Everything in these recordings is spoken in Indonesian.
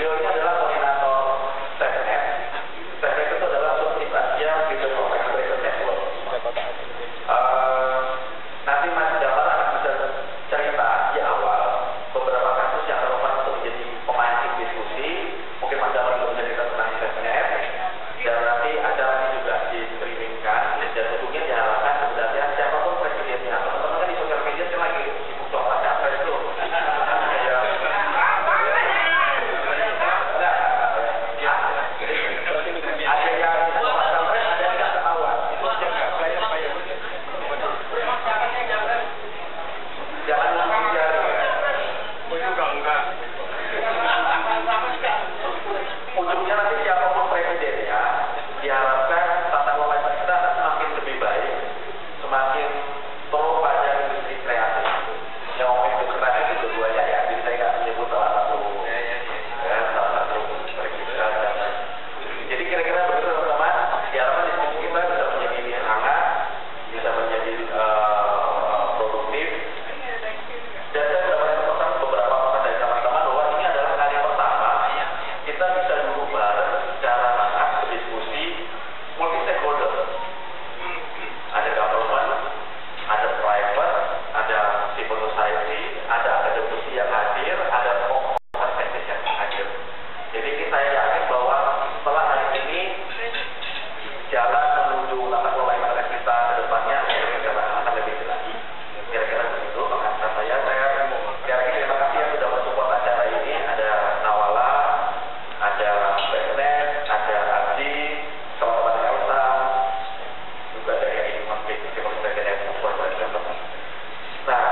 Beliau ini adalah koordinator SafeNet. SafeNet itu adalah subsidi Asia Freedom of Expression Network. Nanti Mas Damar akan bisa cerita di awal beberapa kasus yang relevan untuk menjadi pemancing diskusi. Mungkin Mas Damar juga bisa cerita tentang SafeNet. Dan nanti acaranya juga di-streamingkan. Dan tentunya diharapkan sebenarnya siapapun presidennya. Teman-teman kan di sosial media sih lagi sibuk soal capres tuh. Ujungnya nanti siapapun presidennya diharapkan tata kelola kita akan semakin lebih baik, semakin pro pada industri kreatif. Yang ngomong industri kreatif itu dua-duanya ya, jadi saya nggak menyebut salah satu presiden. Jadi kira-kira begitu teman-teman, diharapkan diskusi kita bisa menjadi hangat, bisa menjadi produktif. Dan saya mendapatkan pesan beberapa pesan dari teman-teman bahwa ini adalah kali pertama kita bisa duduk bareng secara hangat berdiskusi multi stakeholder. Ada government, ada private, ada civil society, ada akademisi yang hadir, ada tokoh teknis yang hadir. Jadi saya yakin bahwa setelah hari ini jalan menuju tata kelola internet kita ke depannya akan lebih jelas. Kira-kira begitu pengantar saya. Terima kasih yang sudah mensupport acara ini. Ada Nawala, ada SafeNet, ada Abdi, teman-teman Elsa, juga dari Masjid Civil Society Network. Nah,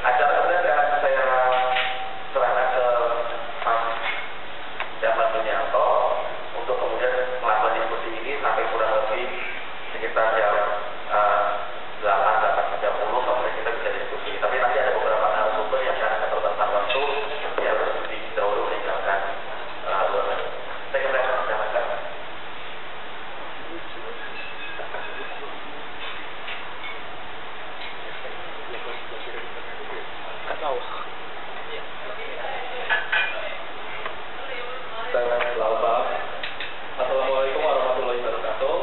acara kemudian akan saya serahkan ke Mas Damar Junianto untuk kemudian melakukan diskusi ini sampai kurang lebih sekitar jam 8:30 kemudian kita bisa diskusi. Tapi nanti ada beberapa narasumber yang karena keterbatasan waktu dia harus lebih dahulu meninggalkan ruangan. Saya kira menjalankan. Selamat malam. Assalamualaikum warahmatullahi wabarakatuh.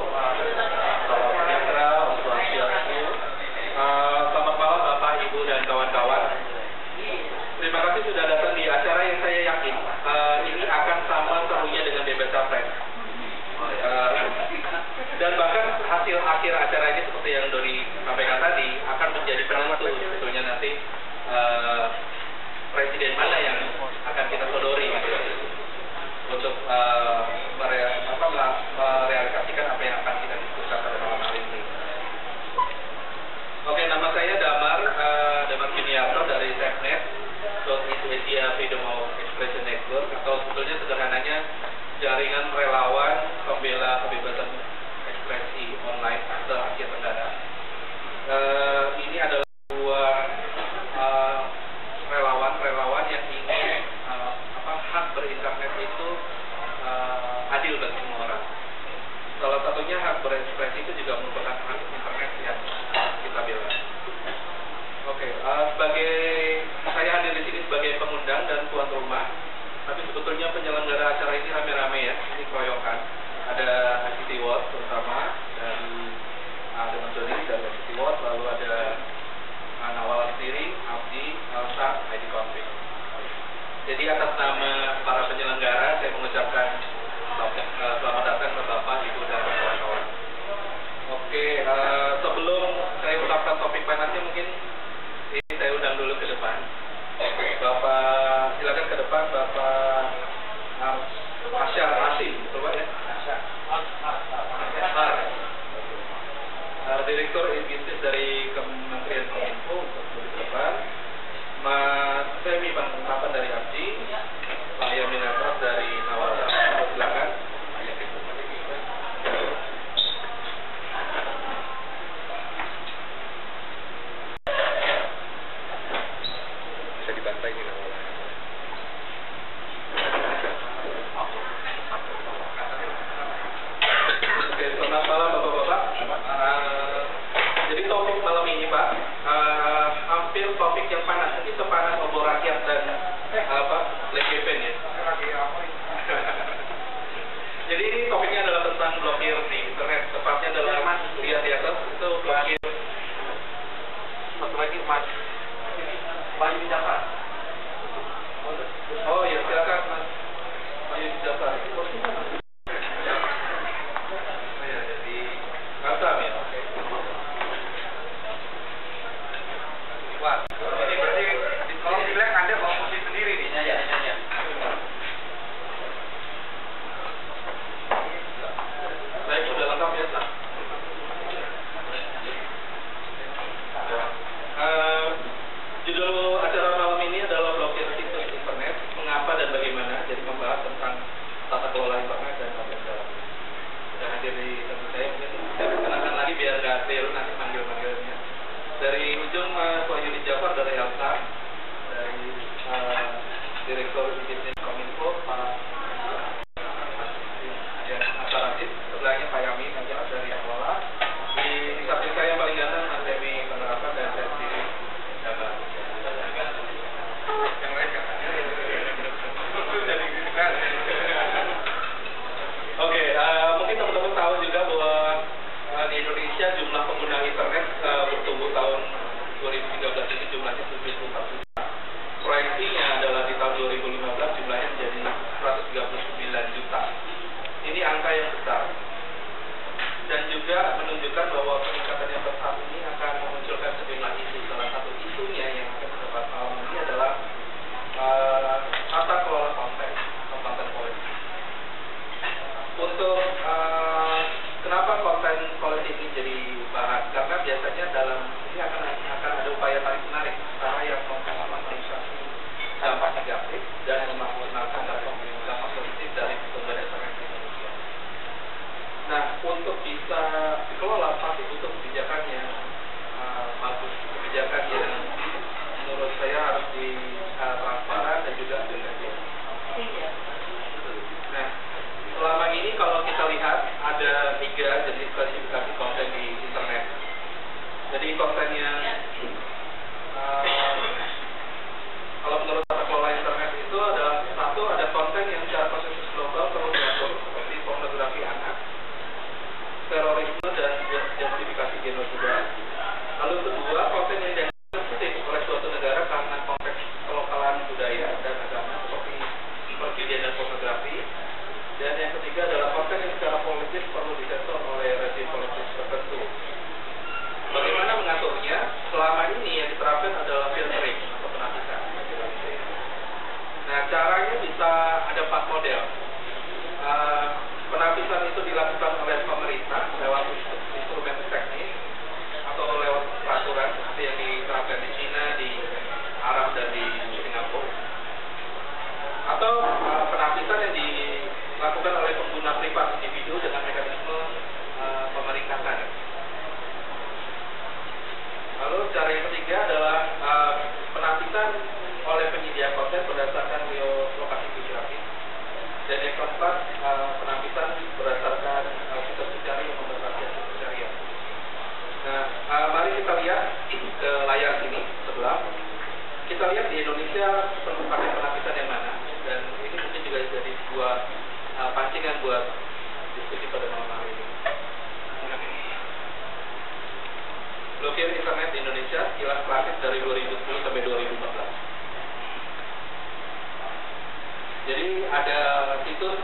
Salam sejahtera, Om Swastiastu. Selamat malam Bapak, Ibu, dan kawan-kawan. Terima kasih sudah datang di acara yang saya yakin ini akan sama serunya dengan Bebas Capres. Dan bahkan hasil akhir acara ini seperti yang Dori sampaikan tadi akan menjadi penentu sebetulnya nanti presiden mana yang akan kita sodori untuk merealisasikan apa yang akan kita diskusikan pada malam hari ini. Oke, nama saya Damar Junianto dari SafeNet, Southeast Asia Freedom of Expression Network, atau sebetulnya sederhananya jaringan relawan pembela kebebasan ekspresi online se-Asia Tenggara. Ini adalah dua relawan yang ingin hak berinternet itu adil bagi semua orang. Salah satunya hak berekspresi itu juga merupakan hak internet yang kita bela. Oke, sebagai saya hadir di sini sebagai pengundang dan tuan rumah, tapi sebetulnya penyelenggara acara ini rame-rame ya, ini keroyokan. Ada ICT World terutama dari Teman Doni dan ICT World, lalu ada Nawala sendiri, Abdi, Elsa, ID Konflik. Jadi atas nama para penyelenggara saya mengucapkan selamat datang ke Bapak, Ibu, dan kawan-kawan. Oke, sebelum saya ucapkan topik panasnya mungkin ini saya undang dulu ke depan. Bapak, silakan ke depan Bapak Asyar Asim, betul Pak ya? Asyar. Direktur Bisnis dari Kementerian Kominfo untuk ke depan. Mas Femi Pangkapan dari Abdi, Pak Yamin Asraf dari Nawala. Silakan. Bisa dibantai di Nawala. Oke, selamat malam Bapak-Bapak. Jadi topik ketiga adalah konten yang secara politis perlu disensor oleh rezim politis tertentu. Bagaimana mengaturnya? Selama ini yang diterapkan adalah filtering atau penapisan. Nah, caranya bisa ada 4 model. Penapisan itu dilakukan oleh pemerintah lewat instrumen teknis atau lewat peraturan seperti yang diterapkan di Cina, di Arab, dan di Singapura. Atau penapisan yang dilakukan oleh pengguna privat individu dengan mekanisme pemeringkatan. Lalu cara yang ketiga adalah penapisan oleh penyedia konten berdasarkan lokasi geografis. Dan yang keempat, penapisan berdasarkan situs pencari yang membatasi hasil pencarian. Nah, mari kita lihat ke layar sini sebelah. Kita lihat di Indonesia perlu pakai penapisan yang mana. Dan ini mungkin juga jadi sebuah pancingan buat diskusi pada malam hari ini. Blokir internet di Indonesia hilang klasik dari 2010 sampai 2014. Jadi ada situs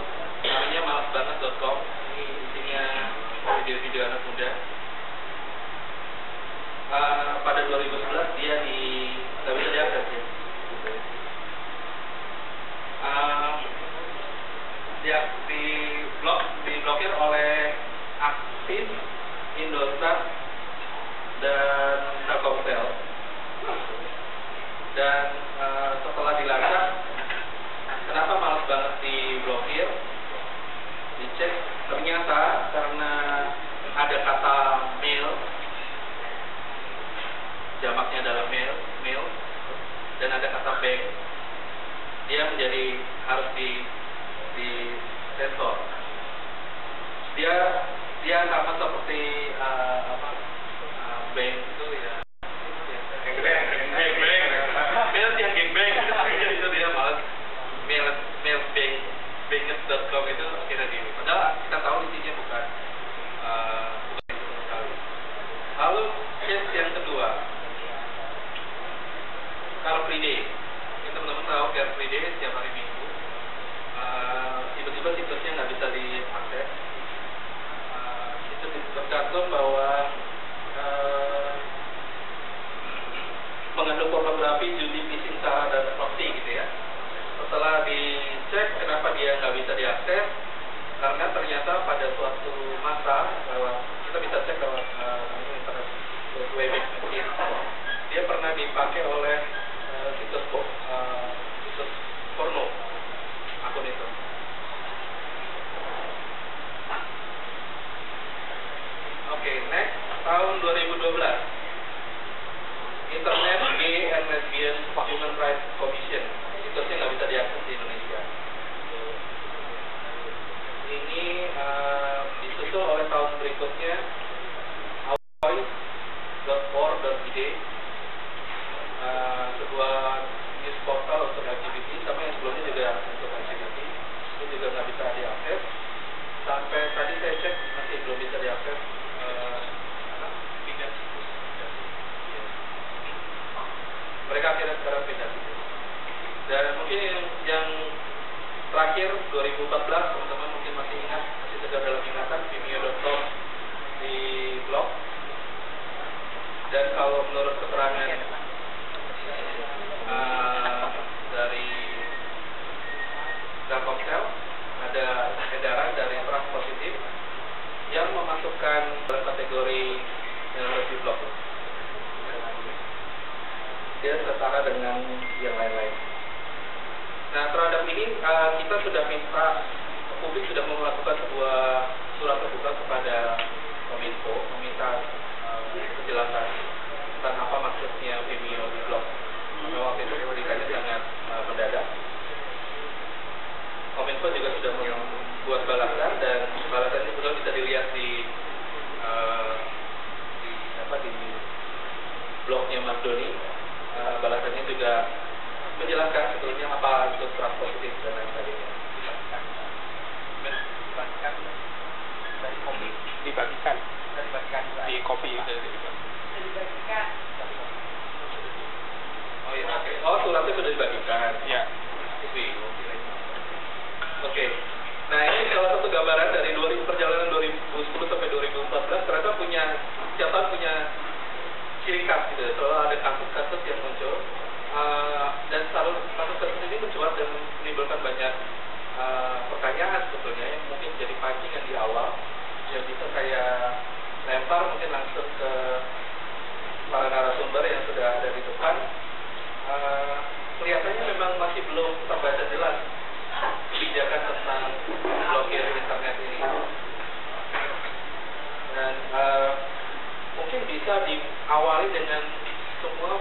namanya malasbanget.com. Ini isinya video-video anak muda. Pada 2011 dia nggak bisa diakses ya. Dia diblokir oleh Aktif, Indosat, dan Telkomsel. Dan setelah dilacak, kenapa malas banget diblokir? Dicek, ternyata karena ada kata mail, jamaknya adalah mail, dan ada kata bank. Dia menjadi harus di sensor. Dia sama seperti bank itu ya. Mail yang gangbang itu dia malas mail banget.com itu akhirnya di. Padahal kita tahu isinya bukan itu sekali. Lalu case yang kedua, Car Free Day. Ini teman-teman tahu Car Free Day setiap hari Minggu. Tiba-tiba situsnya nggak bisa diakses. Itu tercantum bahwa mengandung pornografi, judi, phishing, sara, dan proxy gitu ya. Setelah dicek kenapa dia nggak bisa diakses, karena ternyata pada suatu masa kita bisa cek lewat internet Webex mungkin, dia pernah dipakai oleh situs porno, akun itu. Oke, next tahun 2012. Internet Gay and Lesbian Human Rights Commission, situsnya nggak bisa diakses di Indonesia. Ini disusul oleh tahun berikutnya voice.org.id, sebuah news portal untuk LGBT, sama yang sebelumnya juga untuk LGBT. Itu juga nggak bisa diakses. Sampai tadi saya cek masih belum bisa diakses. Mereka akhirnya sekarang pindah situ. Dan mungkin yang terakhir 2014, teman-teman mungkin masih ingat, masih segar dalam ingatan, Vimeo.com di blog. Dan kalau menurut keterangan dari Telkomsel, ada edaran dari Trans Positif yang memasukkan kategori yang harus di blog. Dia setara dengan yang lain-lain. Nah, terhadap ini kita sudah minta, publik sudah melakukan sebuah surat terbuka kepada Kominfo, meminta penjelasan tentang apa maksudnya Vimeo di blog. Karena waktu itu pendidikannya sangat mendadak. Kominfo juga sudah membuat balasan, dan balasan ini bisa dilihat di blognya Mas Doni. Balasannya juga menjelaskan sebetulnya apa itu trans positif dan lain sebagainya. Dibagikan di kopi itu. Oh iya, oke. Oh, suratnya sudah dibagikan. Ya. Oke. Nah, ini salah satu gambar pertanyaan sebetulnya yang mungkin jadi pancingan di awal yang bisa saya lempar mungkin langsung ke para narasumber yang sudah ada di depan. Kelihatannya memang masih belum terbaca jelas kebijakan tentang blokir internet ini, dan mungkin bisa diawali dengan semua,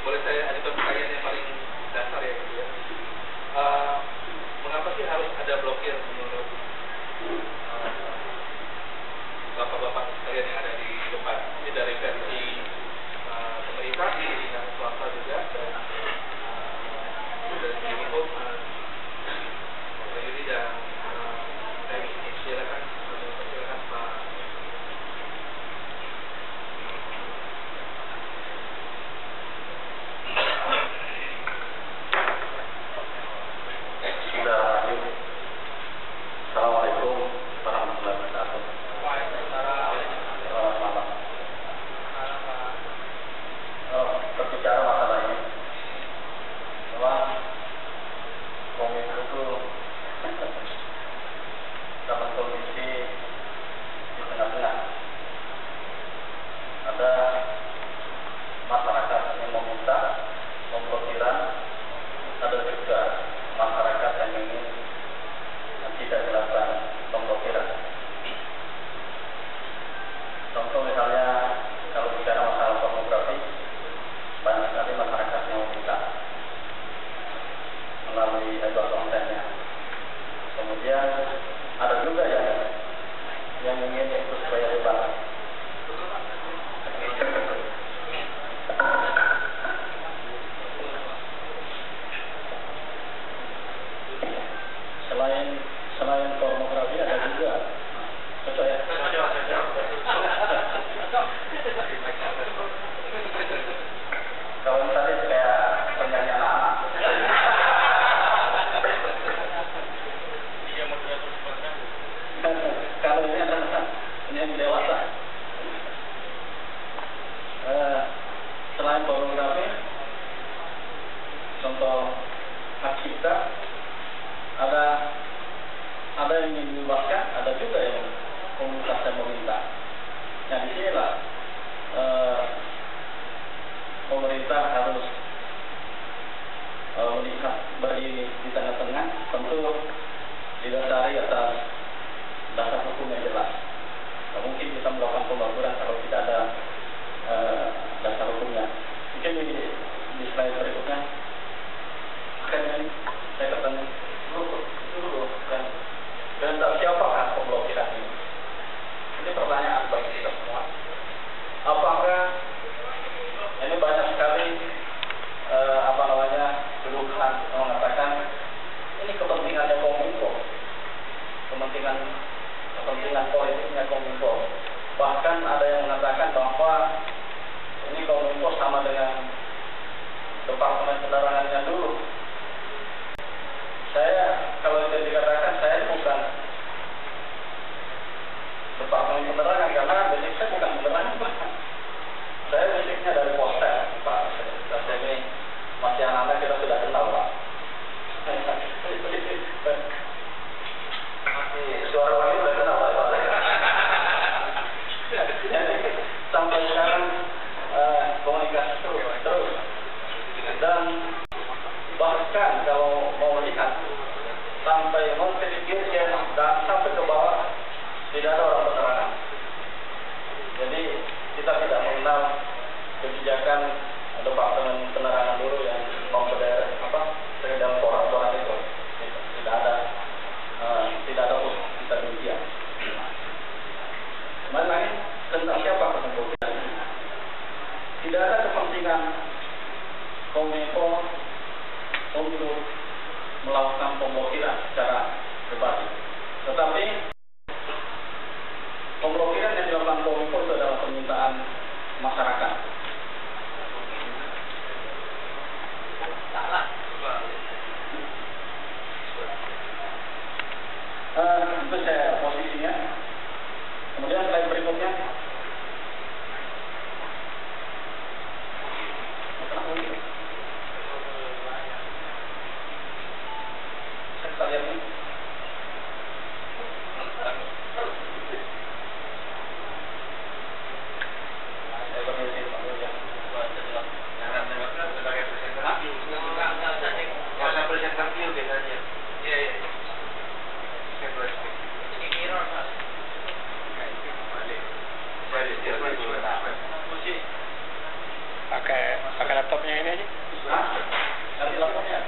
boleh saya ajukan pertanyaan yang paling dasar ya gitu ya. Mengapa sih harus ada blokir menurut bapak-bapak sekalian yang ada di depan? Ini dari versi pemerintah, dari swasta juga, dan dari segi hukum, Pak Yudi dan Remi. Silakan Pak. Assalamualaikum warahmatullahi wabarakatuh. Selamat malam. Berbicara masalah ini, memang Kominfo itu dalam kondisi di tengah-tengah. Ada masyarakat yang meminta pemblokiran, ada juga masyarakat yang ingin tidak dilakukan pemblokiran. Contoh misalnya kalau bicara masalah pornografi, banyak sekali masyarakat yang meminta melalui edukasi kontennya. Kemudian ada juga yang ingin itu supaya bebas. Selain pornografi ada juga. Cocok ya? Kalau tadi kayak penyanyi anak-anak. Kalau ini adalah penyanyi dewasa. Selain pornografi, contoh hak cipta, ada yang ingin dibebaskan, ada juga yang komunitas yang meminta. Nah disinilah pemerintah harus melihat berdiri di tengah-tengah, tentu didasari atas dasar hukum yang jelas. Nah, mungkin kita melakukan pemblokiran kalau tidak ada dasar hukumnya. Mungkin di slide berikutnya akhirnya saya ketemu dulu kan. Dan siapakah pemblokiran ini? Ini pertanyaan bagi kita semua. Apakah ini banyak sekali tuduhan mengatakan ini kepentingannya Kominfo, kepentingan politiknya Kominfo. Bahkan ada yang mengatakan bahwa ini Kominfo sama dengan Departemen Penerangannya dulu. Saya kalau itu dikatakan saya bukan Departemen Penerangan karena basic saya bukan penerangan. Saya basicnya dari Postel, Pak. Saya ini masih anak-anak kita sudah kenal, Pak. Suara kami sudah kenal, Pak. Jadi sampai sekarang komunikasi terus. Dan bahkan kalau mau lihat sampai mengkritik dan sampai ke bawah tidak ada orang penerangan. Jadi kita tidak mengenal kebijakan Departemen Penerangan dulu yang mau ke daerah dalam porak-porak itu. Tidak ada usaha kita demikian. Kembali lagi tentang siapa pemblokiran ini. Tidak ada kepentingan Kominfo untuk melakukan pemblokiran secara pribadi. Tetapi pemblokiran yang dilakukan Kominfo itu adalah permintaan masyarakat. Itu saya posisinya. Kemudian slide berikutnya. pakai laptopnya ini aja. Laptopnya.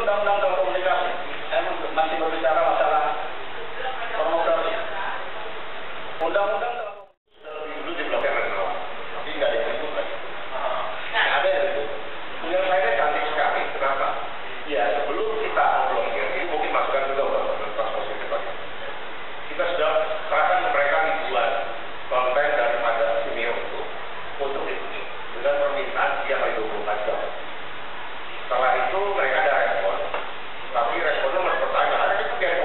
undang-undang telekomunikasi. Saya masih berbicara masalah pornografi. Undang-undang telekomunikasi dulu diblokir oleh tapi nggak dikritik lagi. Nah, ada itu. Menurut saya cantik sekali. Kenapa? Ya, sebelum kita blokir, ini mungkin masukan juga buat positif lagi. Kita sudah serahkan ke mereka ribuan konten daripada Vimeo itu untuk diikuti dengan permintaan setiap hari 24 jam. Setelah itu mereka ada respon, tapi responnya masih bertanya, ada itu kayak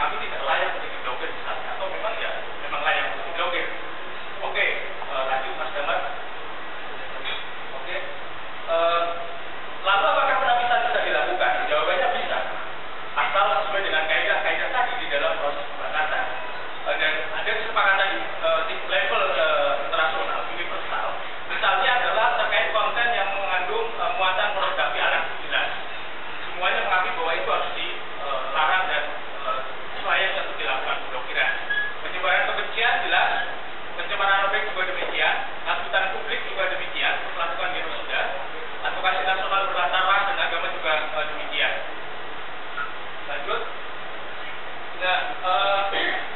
kami tidak layak untuk diblokir misalnya, atau memang ya memang layak untuk diblokir. Oke, lanjut Mas Damar. Oke, lalu apakah penapisan bisa dilakukan? Jawabannya bisa, asal sesuai dengan kaidah-kaidah tadi di dalam proses pembatasan. Dan ada kesepakatan di level internasional, universal. Misalnya adalah terkait konten yang mengandung muatan pornografi anak jelas. Semuanya mengakui bahwa itu harus dilarang dan selayaknya untuk dilakukan pemblokiran. Penyebaran kebencian jelas, pencemaran nama baik juga demikian, angkutan publik juga demikian, melakukan genosida, advokasi nasional berlatar ras dan agama juga demikian. Lanjut. Nah,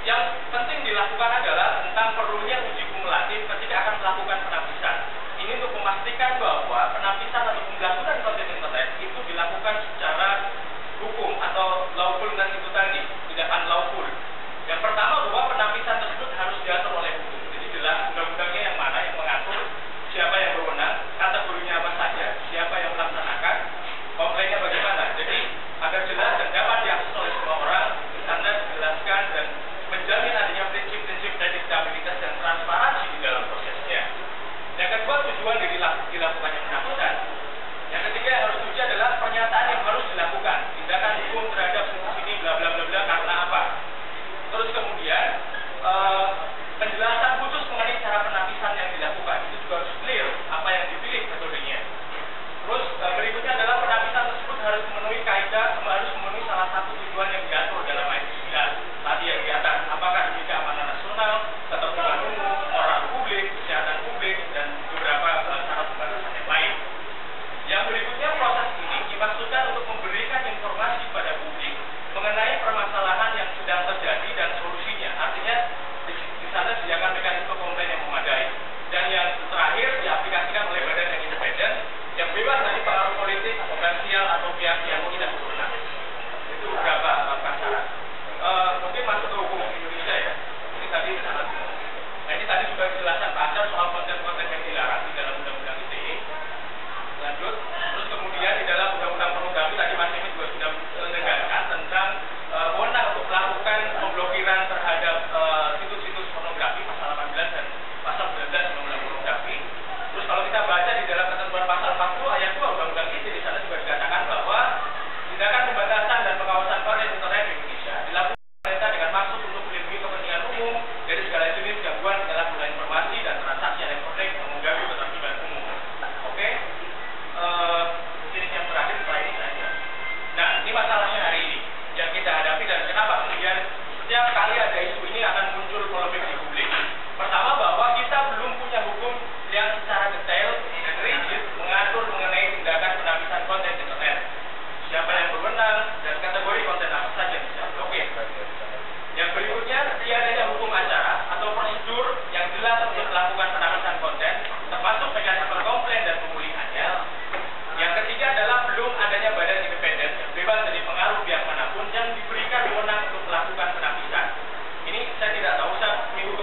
yang penting dilakukan adalah tentang perlunya uji kumulatif ketika akan melakukan penapisan. Ini untuk memastikan bahwa penapisan atau pemblokiran konten internet itu dilakukan secara hukum atau lawfulness itu tadi, tidak unlawful. Yang pertama bahwa penapisan tersebut harus diatur oleh hukum. Jadi jelas undang-undangnya yang mana yang mengatur siapa yang berwenang, kategorinya apa saja, siapa yang melaksanakan, komplainnya bagaimana. Jadi agar jelas dan dapat diakses oleh semua orang, karena dijelaskan dan menjamin adanya prinsip-prinsip predictabilitas dan transparansi di dalam prosesnya. Yang kedua, tujuan dari dilakukannya penapisan. Yang ketiga yang harus diuji adalah pernyataan yang harus dilakukan, tindakan hukum terhadap situs ini bla bla bla bla karena apa. Terus kemudian penjelasan khusus mengenai cara penapisan yang dilakukan itu juga harus clear apa yang dipilih metodenya. Terus berikutnya adalah penapisan tersebut harus memenuhi kaidah, harus memenuhi salah satu tujuan yang diatur dalam ayat 9 tadi yang di atas, apakah demi keamanan nasional, ketertiban umum, moral publik, kesehatan publik, dan beberapa syarat pembatasan yang lain. Yang berikutnya, proses ini dimaksudkan untuk memberikan informasi pada publik mengenai permasalahan yang sedang terjadi dan solusinya. Artinya di sana disediakan mekanisme komplain yang memadai. Dan yang terakhir diaplikasikan oleh badan yang independen yang bebas dari pengaruh politik, komersial atau pihak yang tidak berwenang. Itu beberapa syarat. Mungkin masuk ke hukum Indonesia ya. Ini tadi sangat. Nah, ini tadi juga dijelaskan Pak Acar soal konten-konten yang dilarang di dalam undang-undang ITE. Lanjut. Terus kemudian di dalam undang-undang pornografi tadi Mas Emi juga sudah menegaskan tentang wewenang untuk melakukan pemblokiran terhadap situs-situs pornografi pasal 18 dan pasal 19 undang-undang pornografi. Terus kalau kita baca di dalam ketentuan pasal 40 ayat 2 undang-undang ITE di sana juga dikatakan bahwa tindakan pembatasan dan pengawasan konten internet di Indonesia dilakukan pemerintah dengan maksud untuk melindungi kepentingan umum dari segala jenis gangguan penyalahgunaan informasi dan transaksi elektronik yang mengganggu ketertiban umum. Oke, mungkin ini yang terakhir setelah ini saja. Nah, ini masalahnya hari ini yang kita hadapi dan kenapa kemudian setiap kali ada isu ini akan muncul polemik di publik. Pertama, bahwa kita belum punya hukum yang secara detail dan rigid mengatur mengenai tindakan penapisan konten internet. Siapa yang berwenang dan kategori konten apa saja yang bisa blokir. Yang berikutnya, tiadanya hukum acara atau prosedur yang jelas untuk melakukan penapisan konten, termasuk mekanisme komplain dan pemulihannya. Yang ketiga adalah belum adanya badan independen yang bebas dari pengaruh pihak manapun yang diberikan wewenang untuk melakukan penapisan. Ini saya tidak tahu, saya minggu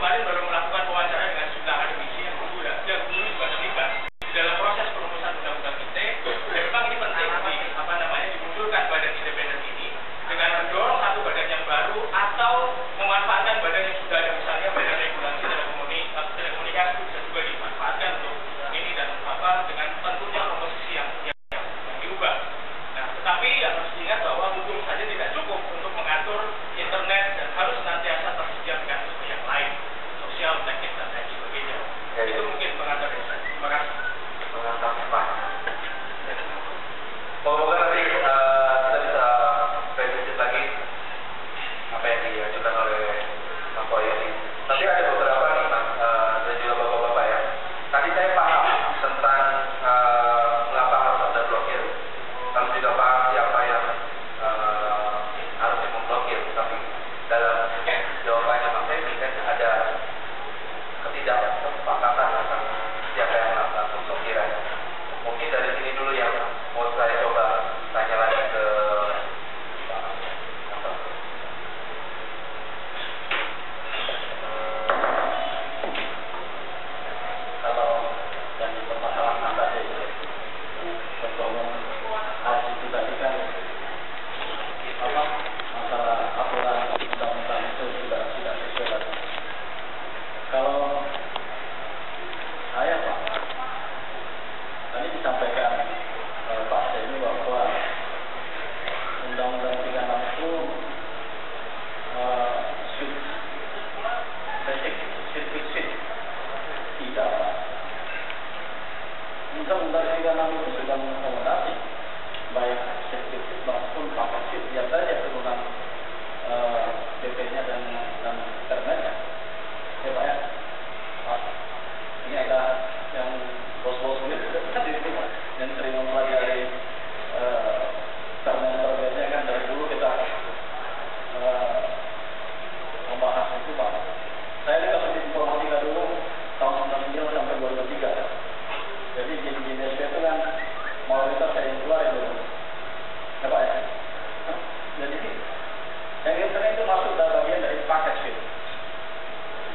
internet itu masuk dalam bagian dari paket sih.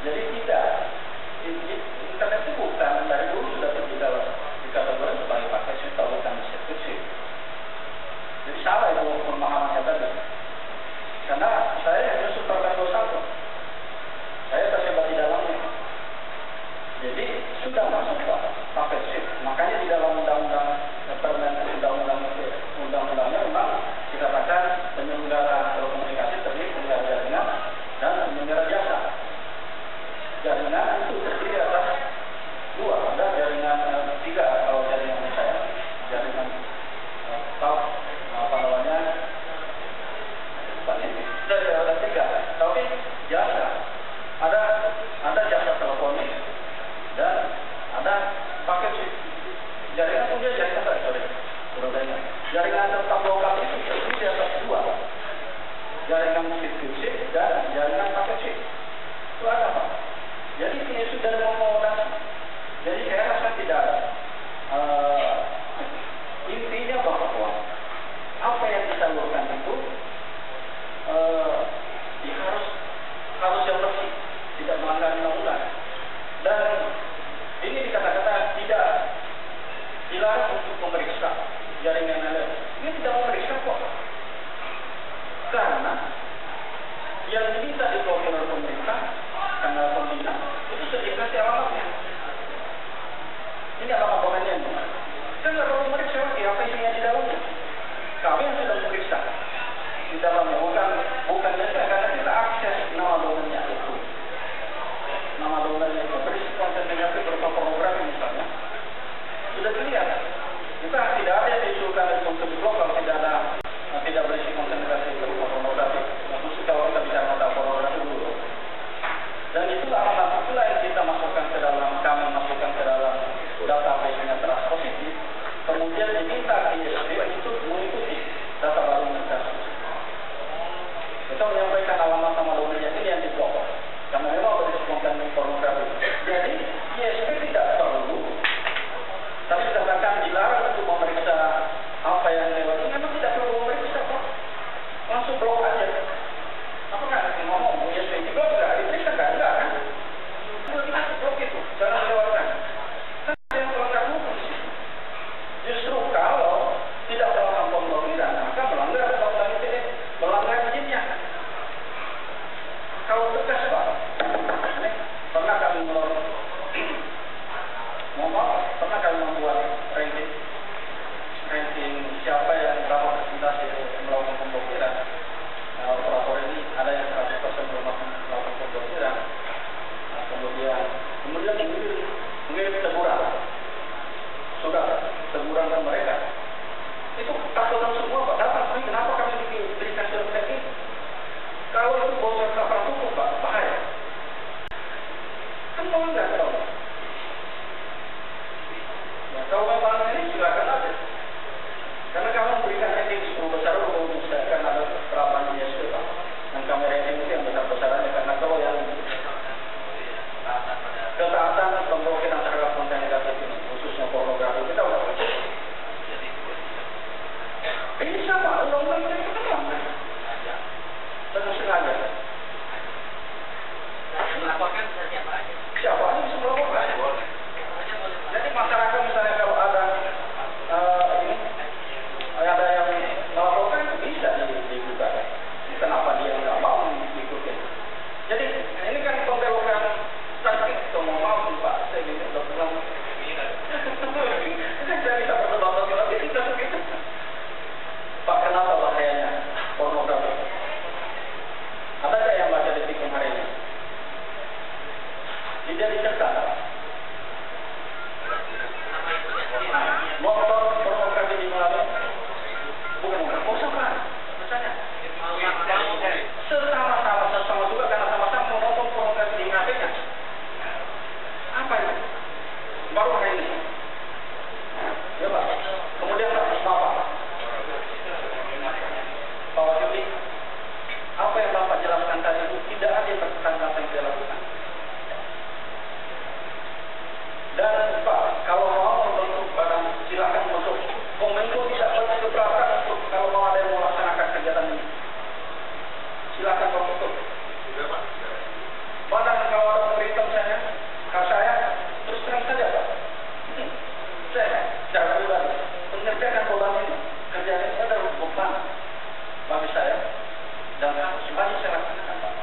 Jadi tidak, internet itu bukan dari dulu sudah dikategorikan sebagai paket sih atau bukan sirkuit sih. Jadi salah itu pemahamannya tadi. Karena saya hanya Super Cargo 1. Saya terlibat di dalamnya. Jadi sudah masuk paket sip. Makanya di dalam undang-undangnya memang dikatakan penyelenggara telekomunikasi terdiri penyelenggara jaringan dan penyelenggara jasa. Jaringan itu terdiri atas dua, ada jaringan tiga kalau jaringan saya, jaringan ada tiga, tapi jasa ada jasa teleponik dan ada paket sip. Jaringan punya jaringan jaringan tetap lokal itu terdiri di atas dua, jaringan sip dan jaringan paket sip. Itu ada Pak. Jadi ini sudah mengakomodasi. Jadi saya rasa tidak intinya bahwa apa yang disalurkan itu harus yang bersih, tidak melanggar undang-undang. Dan ini dikata-kata tidak dilarang untuk memeriksa jaringan Anda. Ini tidak memeriksa kok. Karena yang diminta diblokir oleh pemerintah tanggal pembina itu sudah dikasih alamatnya. Ini alamat domainnya. Kita nggak perlu memeriksa lagi apa isinya di dalamnya. Kami yang sudah memeriksa di dalamnya, bukan biasa karena kita akses nama domainnya itu. Nama domainnya itu berisi konten negatif berupa pornografi misalnya. Sudah dilihat. Kita tidak ada yang diusulkan untuk diblok kalau tidak berisi konten negatif berupa pornografi. Khusus kalau kita bicara tentang pornografi dulu. Dan itulah yang kita masukkan ke dalam, kami masukkan ke dalam database-nya Trust Positif. Kemudian diminta ISP untuk mengikuti data baru kita. Kita menyampaikan alamat sama domainnya ini yang diblok. Karena memang berisi konten pornografi. Jadi ISP tidak perlu, tapi dikatakan dilarang untuk memeriksa apa yang lewat. Memang tidak perlu memeriksa kok. Langsung blok aja. Apa nggak ngomong ISP diblok nggak? Diperiksa nggak? Enggak kan? Langsung blok itu. Jangan lewatkan. Kan yang melanggar hukum sih. Justru kalau tidak melakukan pemblokiran, maka melanggar undang-undang ITE, melanggar izinnya. Kalau tegas Pak, ini pernah kami pernah kami membuat ranking siapa yang berapa persentase melakukan pemblokiran. Operator ini ada yang 100% melakukan pemblokiran. Kemudian mengirim teguran. Sudah teguran ke mereka. Itu takutan semua Pak. Datang, kenapa kami diberikan surat ini? Kalau itu bocor kapan hukum Pak, bahaya. Kan mau nggak tahu. Ya, kalau memang ini silakan aja. Karena kami memberikan rating 10 besar untuk mengusahakan ada berapa ISP Pak. Dan kamera ini yang besar-besarannya karena kalau yang ketaatan pemblokiran terhadap konten negatif ini, khususnya pornografi, kita udah baca. Ini sama, undang-undang itu kan melanggar. Dengan sengaja. Melaporkan siapa aja? Siapa aja bisa melaporkan. Jadi masyarakat misalnya kalau ada yang melaporkan itu bisa digugat. Kenapa dia nggak mau diikuti? Jadi ini kan pembelokan sakit atau mau Pak, saya ini udah bilang. Saya bisa berdebat lagi kita begitu. Pak, kenapa bahayanya pornografi? Adakah yang baca detik hari ini? Tidak diceritakan. Nonton pornografi di mana? Bukan kosong kan? Sama juga karena sama-sama menonton pornografi di HP-nya. Apa itu? Baru hari ini. Ya Pak. Kemudian Pak, Pak Wakili, apa yang Bapak jelaskan tadi itu tidak ada yang bertentangan apa yang dia lakukan. akan menutup. Padahal kalau ada memberitahu saya, terus terang saja Pak. Saya secara pribadi mengerjakan beban ini, kerjaan ini adalah beban bagi saya dan masih saya lakukan Pak.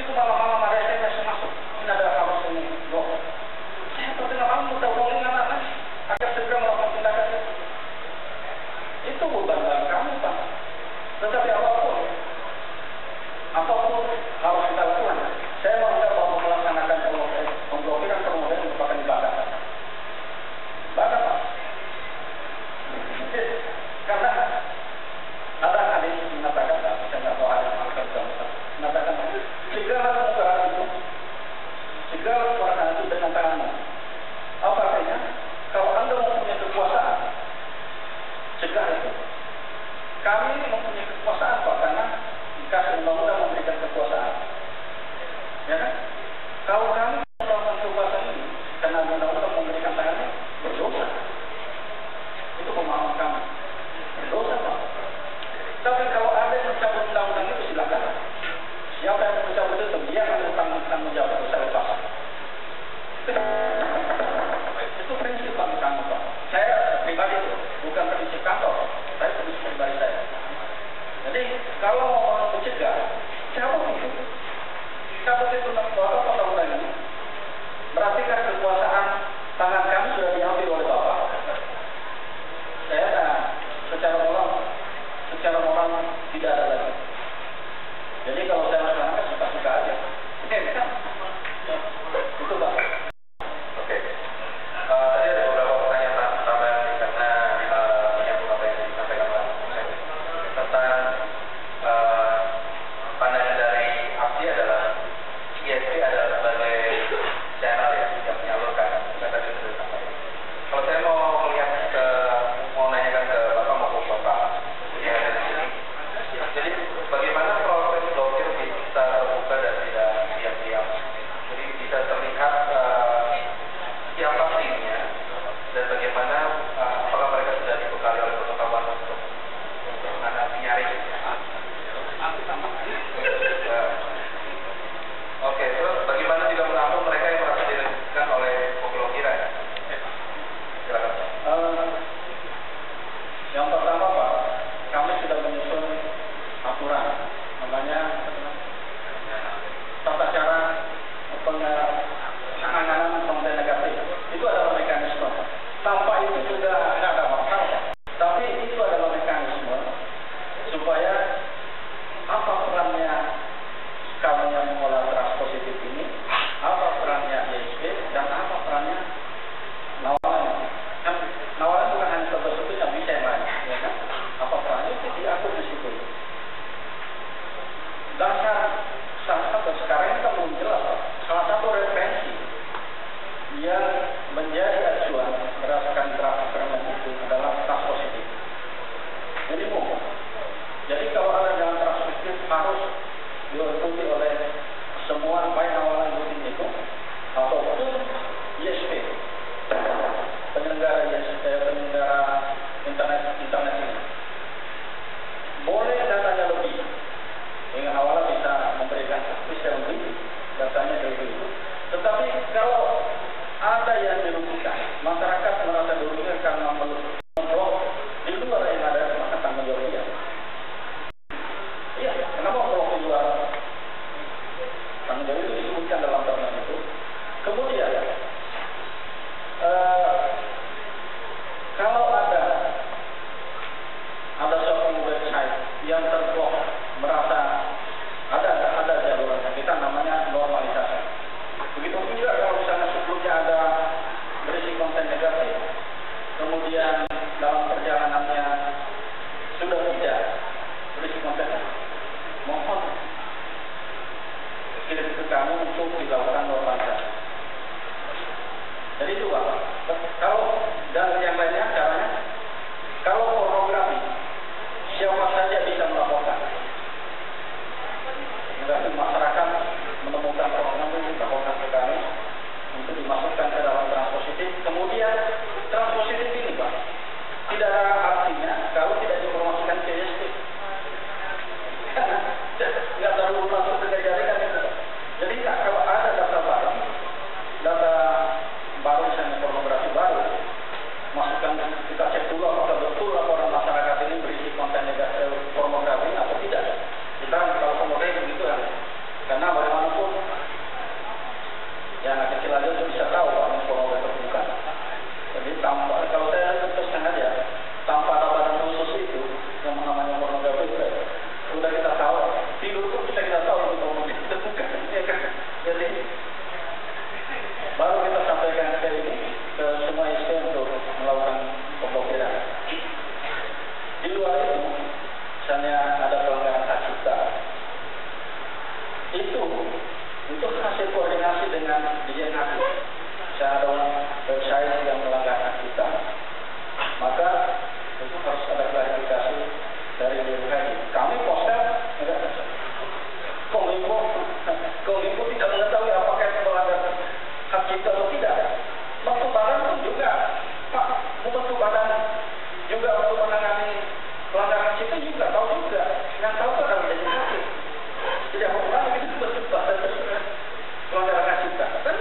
Itu malam-malam ada SMS masuk, ini ada kabar ini, loh. Saya tengah malam minta tolong anak-anak agar segera melakukan tindakan itu. Itu beban bagi kami Pak. Tetapi apapun harus kita lakukan. Saya menganggap bahwa melaksanakan pemblokiran permodalan merupakan ibadah. Ibadah Pak. Karena ada hadis mengatakan, saya nggak tahu hadis mengatakan segala kemungkaran itu, segala kemungkaran itu dengan tanganmu. Apa artinya? Kalau Anda mempunyai kekuasaan, cegah itu. Kami ini mempunyai kekuasaan Pak, karena dikasih undang-undang memberikan kekuasaan. Ya kan? Kalau kami melakukan kekuasaan ini karena undang-undang memberikan tangannya, berdosa. Itu pemahaman kami. Berdosa Pak. Tapi kalau ada yang mencabut undang-undang itu silakan. Siapa yang mencabut itu, dia akan tanggung jawab itu saya lepas. Itu prinsip bagi kami Pak. Saya pribadi itu bukan prinsip kantor, saya prinsip pribadi saya. Jadi kalau mau mencegah, cabut itu undang-undang ini. Berarti kan kekuasaan tangan kami sudah diambil oleh Bapak. Saya secara moral tidak ada lagi. Jadi kalau saya laksanakan suka-suka aja. Itu Pak. Oke. Tadi ada beberapa pertanyaan tambahan karena menyambung apa yang disampaikan Pak tentang pandangan dari APSI adalah ISP adalah sebagai channel ya yang menyalurkan data itu sampai. Kalau saya mau nanyakan ke Bapak maupun Bapak yang ada di sini. Jadi bagaimana proses blokir bisa terbuka dan tidak diam-diam? Jadi bisa terlihat siapa timnya dan bagaimana apakah mereka sudah dibekali oleh pengetahuan untuk menyaring. Oke, terus bagaimana juga menampung mereka yang merasa dirugikan oleh pemblokiran? Silakan. Yang pertama Pak, kami sudah menyusun aturan, namanya tata cara penanganan konten negatif. Itu adalah mekanisme. Tanpa itu juga tidak ada masalah. Tapi itu adalah mekanisme supaya apa perannya kami yang mengolah trust positif ini, apa perannya ISP, dan apa perannya Nawalan. Kan Nawalan bukan hanya satu-satunya, bisa yang lain, ya kan? Apa perannya itu diatur di situ. Dasar sampai sekarang ini kan belum jelas Pak. Salah satu referensi yang menjadi acuan berdasarkan draft permen itu adalah trust positif. Jadi jadi kalau ada jalan trust positif harus diikuti oleh semua baik Nawalan itu ataupun ISP, penyelenggara internet ini. Boleh datanya lebih, dengan Nawalan bisa memberikan akses yang lebih, datanya lebih itu. Tetapi kalau ada yang dirugikan, masyarakat merasa dirugikan karena memblok di luar yang ada, maka tanggung jawab dia. Iya, kenapa blok di luar? Tanggung jawab itu tidur pun kita tidak tahu itu mau ditemukan, ya kan? Jadi baru kita sampaikan ke ini ke semua SD untuk melakukan pemblokiran. Di luar itu, misalnya ada pelanggaran hak cipta, itu untuk hasil koordinasi dengan Dirjen Hak. Saya ada website yang melanggar hak cipta, maka itu harus ada klarifikasi dari DPR. Kami poster Kominfo tidak mengetahui apakah itu melanggar hak cipta atau tidak. Waktu badan pun juga, Pak, membentuk badan juga untuk menangani pelanggaran cipta juga tahu juga. Yang tahu itu adalah menjadi hakim. Tidak mengulangi itu bentuk badan pelanggaran hak cipta. Dan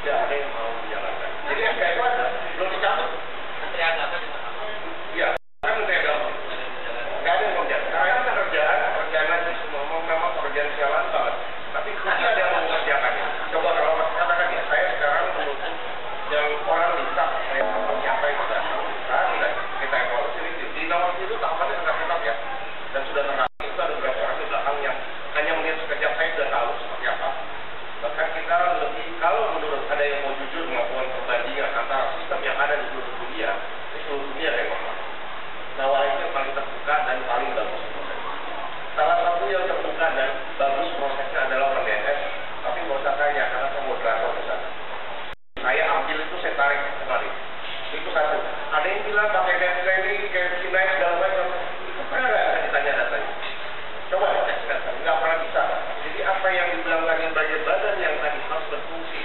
tidak ada yang mau menjalankan. Jadi SK itu ada, belum dicabut. Menteri Agama juga nggak mau. Iya, kan Menteri Agama. Nggak ada yang mau menjalankan. Karena itu kerjaan aja semua memang pekerjaan jalan banget. Tapi tidak ada yang mau mengerjakannya. Coba kalau katakan ya, saya sekarang menuntut yang orang minta saya siapa yang sudah kita evaluasi di nomor itu tahapannya sudah tetap ya, dan sudah terang itu ada beberapa orang di belakang yang hanya melihat sekejap saya sudah tahu seperti apa. Bahkan kita lebih, kalau menurut ada yang mau jujur melakukan perbandingan antara sistem yang ada di seluruh dunia, kayak apa? Nawara itu yang paling terbuka dan paling bagus. Salah satu yang terbuka dan bagus prosesnya adalah PNS, tapi mau saya karena saya moderator di sana. Saya ambil itu, saya tarik kembali. Itu satu. Ada yang bilang pakai deadline kayak Cina segala macam. Itu pernah nggak ditanya datanya? Coba tes data, nggak pernah bisa. Jadi apa yang dibilang tadi badan yang tadi harus berfungsi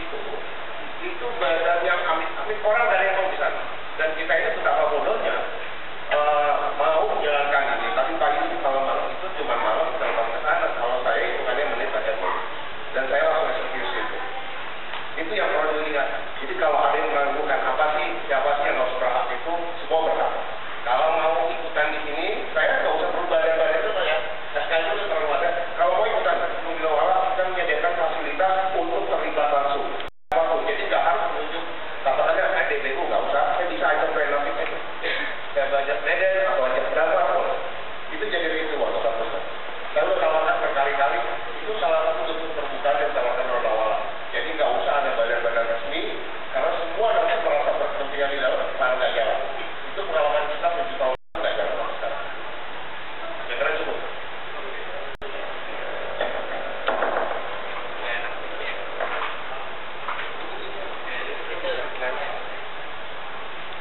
itu badan yang amit-amit orang dari yang mau di sana. Dan kita ini betapa bodohnya mau menjalankan ini. Tapi pagi kalau malam itu cuma malam terbang ke sana. Kalau saya itu hanya menit saja dulu. Dan saya langsung eksekusi itu. Itu yang perlu dilihat. Jadi kalau ada yang meragukan apa sih, siapa sih yang harus berhak itu, semua berhak. Kalau mau ikutan di sini, saya nggak usah berubah badan itu ya. SK itu terlalu ada. Kalau mau ikutan, kita menyediakan fasilitas untuk terlibat langsung. Apapun. Jadi nggak harus menunjuk katakannya saya DPU, nggak usah. Saya bisa ikut relatif itu. Saya belajar medan atau belajar drama pun. Itu jadi ritual satu-satu. Lalu kalau berkali-kali, itu salah satu bentuk terbuka dan salah satu awal. Jadi nggak usah ada badan-badan resmi, karena semua nanti merasa berkepentingan di dalam, malah nggak jalan. Itu pengalaman kita 7 tahun nggak jalan sama sekali. Ya kira cukup.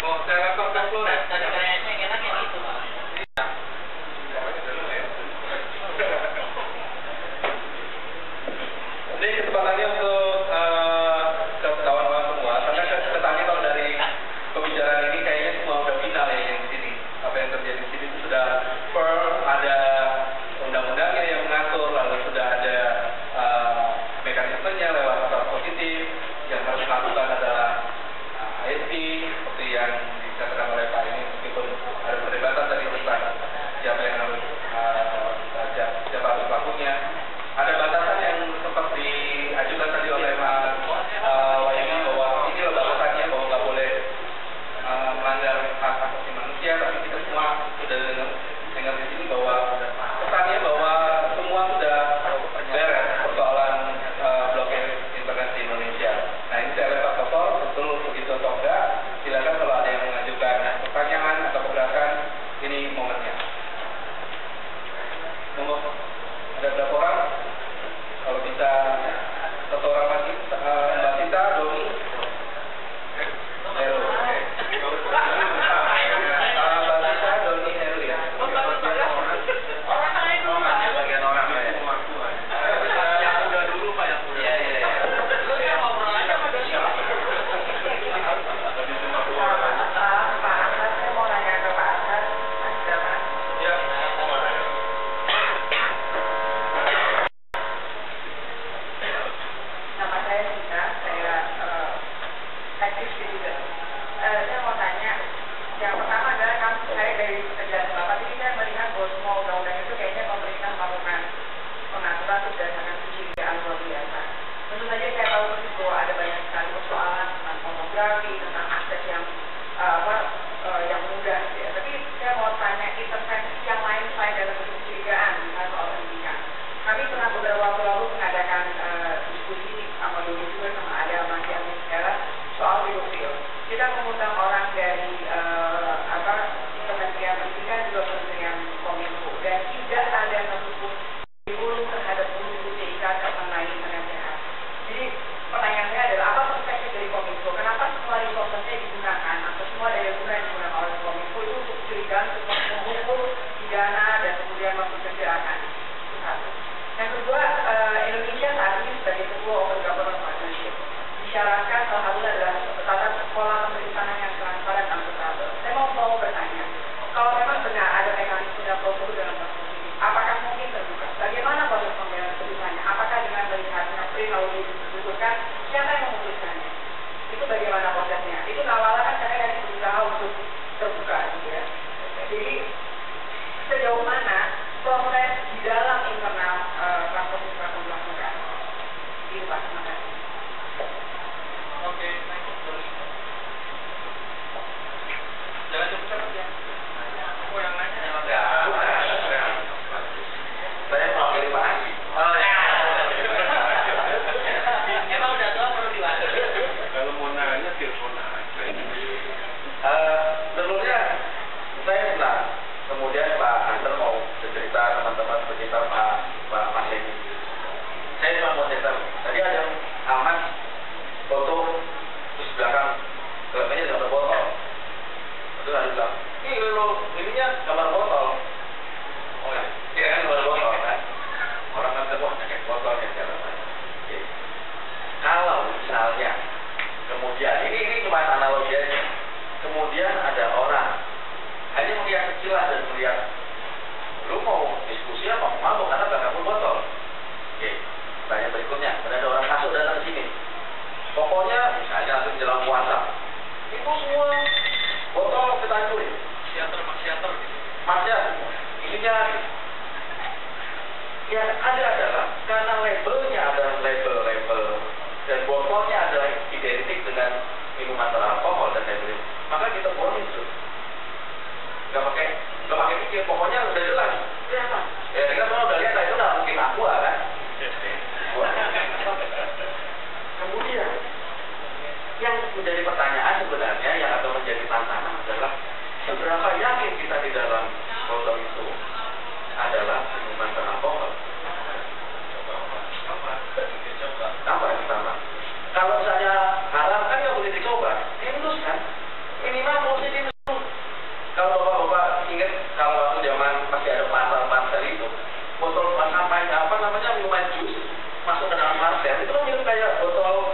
Oh, saya lapor ke Flora. Tadi kayaknya enak yang itu, Pak. Ini kesempatannya untuk kawan-kawan semua. Karena kesannya kalau dari pembicaraan ini kayaknya semua udah final ya yang di sini. Apa yang terjadi di sini itu sudah firm, ada undang-undangnya yang mengatur, lalu sudah ada mekanismenya lewat asas positif. Yang harus dilakukan adalah ASP seperti yang dikatakan oleh Pak ini, meskipun ada perdebatan tadi tentang siapa yang harus siapa harus pelakunya. Ada batasan yang sempat diajukan tadi oleh Pak Wahyudi bahwa ini loh batasannya, bahwa nggak boleh melanggar hak asasi manusia. Tapi kita semua sudah dengar di sini bahwa kesannya bahwa semua sudah beres persoalan blokir internet di Indonesia. Nah ini saya lihat Pak Topor, betul begitu atau enggak? Silakan kalau ada yang mengajukan pertanyaan atau keberatan, ini momennya. Ada berapa orang? Kalau bisa satu orang lagi, Mbak Sita, Doni, Heru. Mbak Sita, Doni, Heru ya. Bagian orang ya. Yang udah dulu Pak, yang udah. Iya. Lu yang ngobrol aja sama Doni. Pak Asad, saya mau nanya ke Pak Asad, Mas Daman. Ya. Nama saya Sita, saya aktif juga. Saya mau tanya, yang pertama adalah saya dari pekerjaan Bapak ini saya melihat bahwa semua undang-undang itu kayaknya pemerintah melakukan pengaturan berdasarkan kecurigaan luar biasa. Tentu saja saya tahu persis bahwa ada banyak sekali persoalan tentang pornografi, tentang akses yang yang mudah gitu ya. Tapi saya mau tanya intervensi yang lain selain dalam bentuk kecurigaan, misalnya soal pendidikan. Kami pernah beberapa waktu lalu mengadakan diskusi sama Doni juga sama ada Mas Yamin sekarang soal pedofil. Kita mengundang orang dari Kementerian Pendidikan juga Kementerian Kominfo dan tidak ada satupun kurikulum terhadap guru TIK mengenai internet sehat. Jadi pertanyaan saya adalah apa perspektif dari Kominfo? Kenapa semua resource-nya digunakan atau semua daya guna yang digunakan oleh Kominfo itu untuk kecurigaan, untuk menghukum pidana dan kemudian memperkecilkan? Itu satu. Yang kedua, Indonesia saat ini sebagai sebuah open government partnership disyaratkan salah satunya adalah tata kelola pemerintahan yang Sebelumnya saya senang. Kemudian Pak Hunter mau cerita teman-teman bercerita Pak Hedi. Saya cuma mau cerita. Tadi ada Ahmad foto terus belakang kelihatannya gambar botol. Terus ada bilang, ini lo ininya gambar botol. Oh ya, dia kan gambar botol kan. Orang kan wah kayak botol kayak jalan. Kalau misalnya kemudian ini cuma analogi aja. Kemudian ada orang hanya melihat sekilas dan melihat lu mau diskusi apa mau mabuk karena belakangmu botol. Oke, tanya berikutnya. Ada orang masuk datang ke sini. Pokoknya misalnya langsung jelang puasa. Itu semua botol kita hancurin. Maksiater. Isinya yang ada adalah karena labelnya adalah label dan botolnya adalah identik dengan minuman beralkohol dan lain-lain, maka kita buangin itu. Gak pakai pikir, pokoknya udah jelas. Kelihatan. Ya kita semua udah lihat, itu udah mungkin aqua kan. Kemudian yang menjadi pertanyaan sebenarnya yang akan menjadi tantangan adalah seberapa yakin kita di dalam botol itu adalah minuman beralkohol. Tambah. Kalau misalnya haram kan nggak boleh dicoba, diendus kan? Minimal mesti diendus. Kalau bapak-bapak ingat kalau waktu zaman masih ada pasar itu, botol minuman jus masuk ke dalam parcel itu kan mirip kayak botol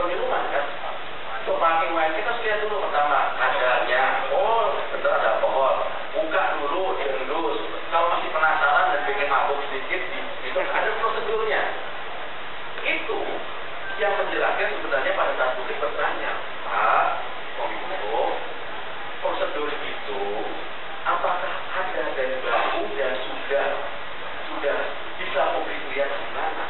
minuman kan. Semakin main kita lihat dulu pertama kadarnya, oh betul ada alkohol, buka dulu diendus. Kalau masih penasaran dan pengen mabuk sedikit, itu ada prosedurnya. Itu yang menjelaskan sebenarnya pada saat publik bertanya, Pak Kominfo, prosedur itu apakah ada dan baru dan sudah bisa publik lihat di mana?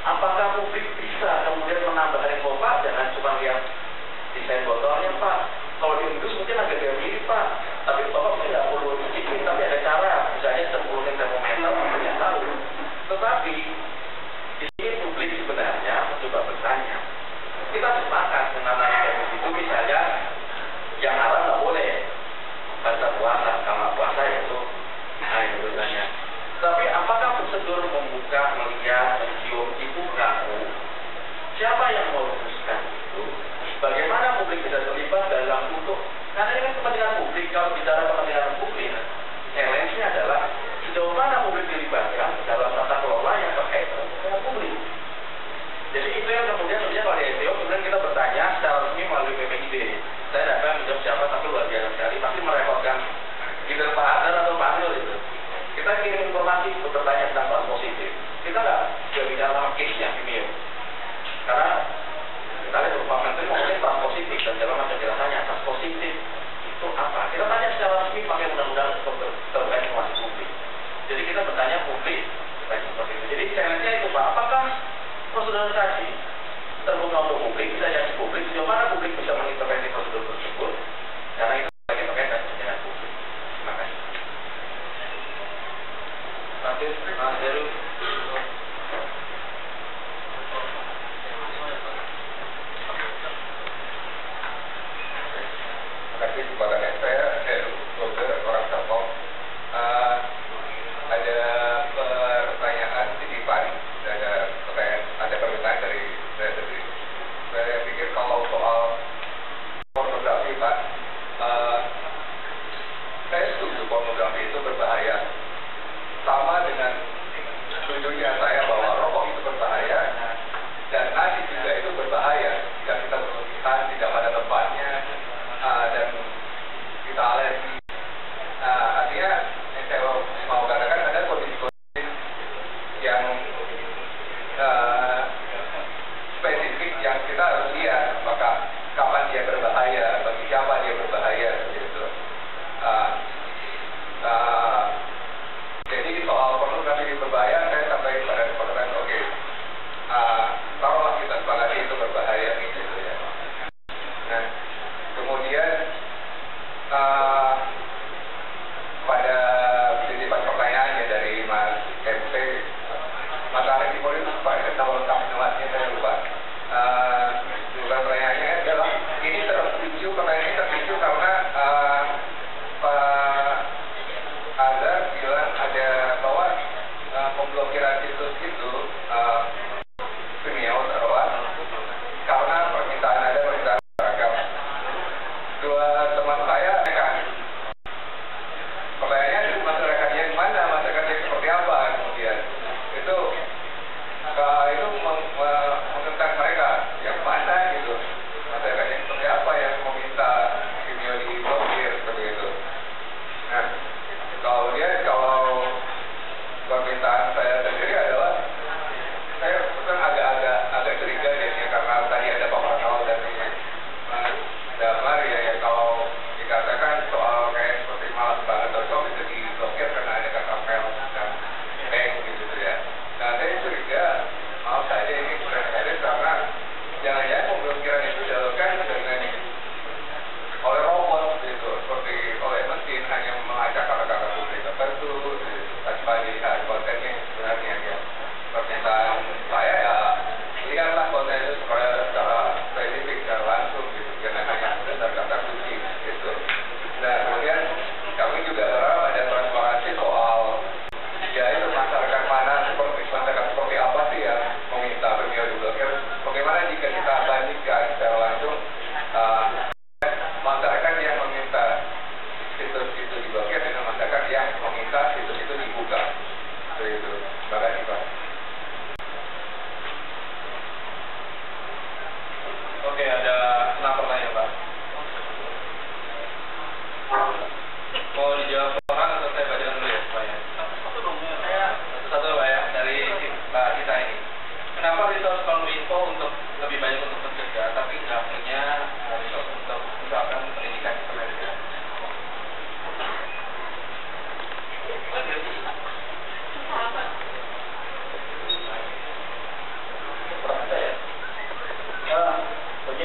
Apakah publik bisa kemudian menambahkan info, Pak, jangan cuma lihat desain botolnya, Pak. Kalau diendus mungkin agak mirip, Pak. Tapi Bapak mungkin nggak perlu cicipin, tapi ada cara, misalnya tempulin termometer, mungkin tahu. Tetapi di sini publik sebenarnya mencoba bertanya. Kita sepakat dengan kayak begitu, misalnya yang haram nggak boleh baca puasa, kalau puasa itu, itu bertanya. Tapi apakah prosedur membuka, melihat, mencium itu berlaku? Siapa yang merumuskan itu? Bagaimana publik bisa terlibat dalam untuk? Karena ini kan kepentingan publik. Kalau bicara kepentingan publik, challenge-nya adalah sejauh mana publik dilibatkan dalam tata kelola yang terkait dengan publik. Jadi itu yang kemudian sebenarnya pada SEO kemudian kita bertanya secara resmi melalui PPID. Saya tidak akan menjawab siapa, tapi luar biasa sekali. Pasti merepotkan either Pak Adar atau Pak Amil itu. Kita kirim informasi untuk bertanya tentang trans positif. Kita nggak bicara sama case-nya Vimeo. Karena kita lihat Pak Menteri ngomongin trans positif dan segala macam jelasannya trans positif itu apa? Kita tanya secara resmi pakai undang-undang terkait informasi publik. Jadi kita bertanya publik terkait seperti itu. Jadi challenge-nya itu Pak, apakah prosedur tadi terbuka untuk publik, bisa jadi publik, sejauh mana publik bisa mengintervensi prosedur tersebut? Karena itu sebagai terkait dengan kepentingan publik. Terima kasih. Lanjut, Mas Heru. Terima kasih kepada saya Heru, blogger orang Depok. Ada pertanyaan di Pak, ada permintaan dari saya sendiri. Saya pikir kalau soal pornografi Pak, saya setuju pornografi itu berbahaya. Sama dengan setujunya saya bahwa rokok itu berbahaya dan nasi juga itu berbahaya jika kita berlebihan, tidak pada tempatnya dan kita alergi. Artinya saya mau katakan ada kondisi-kondisi yang spesifik yang kita harus lihat.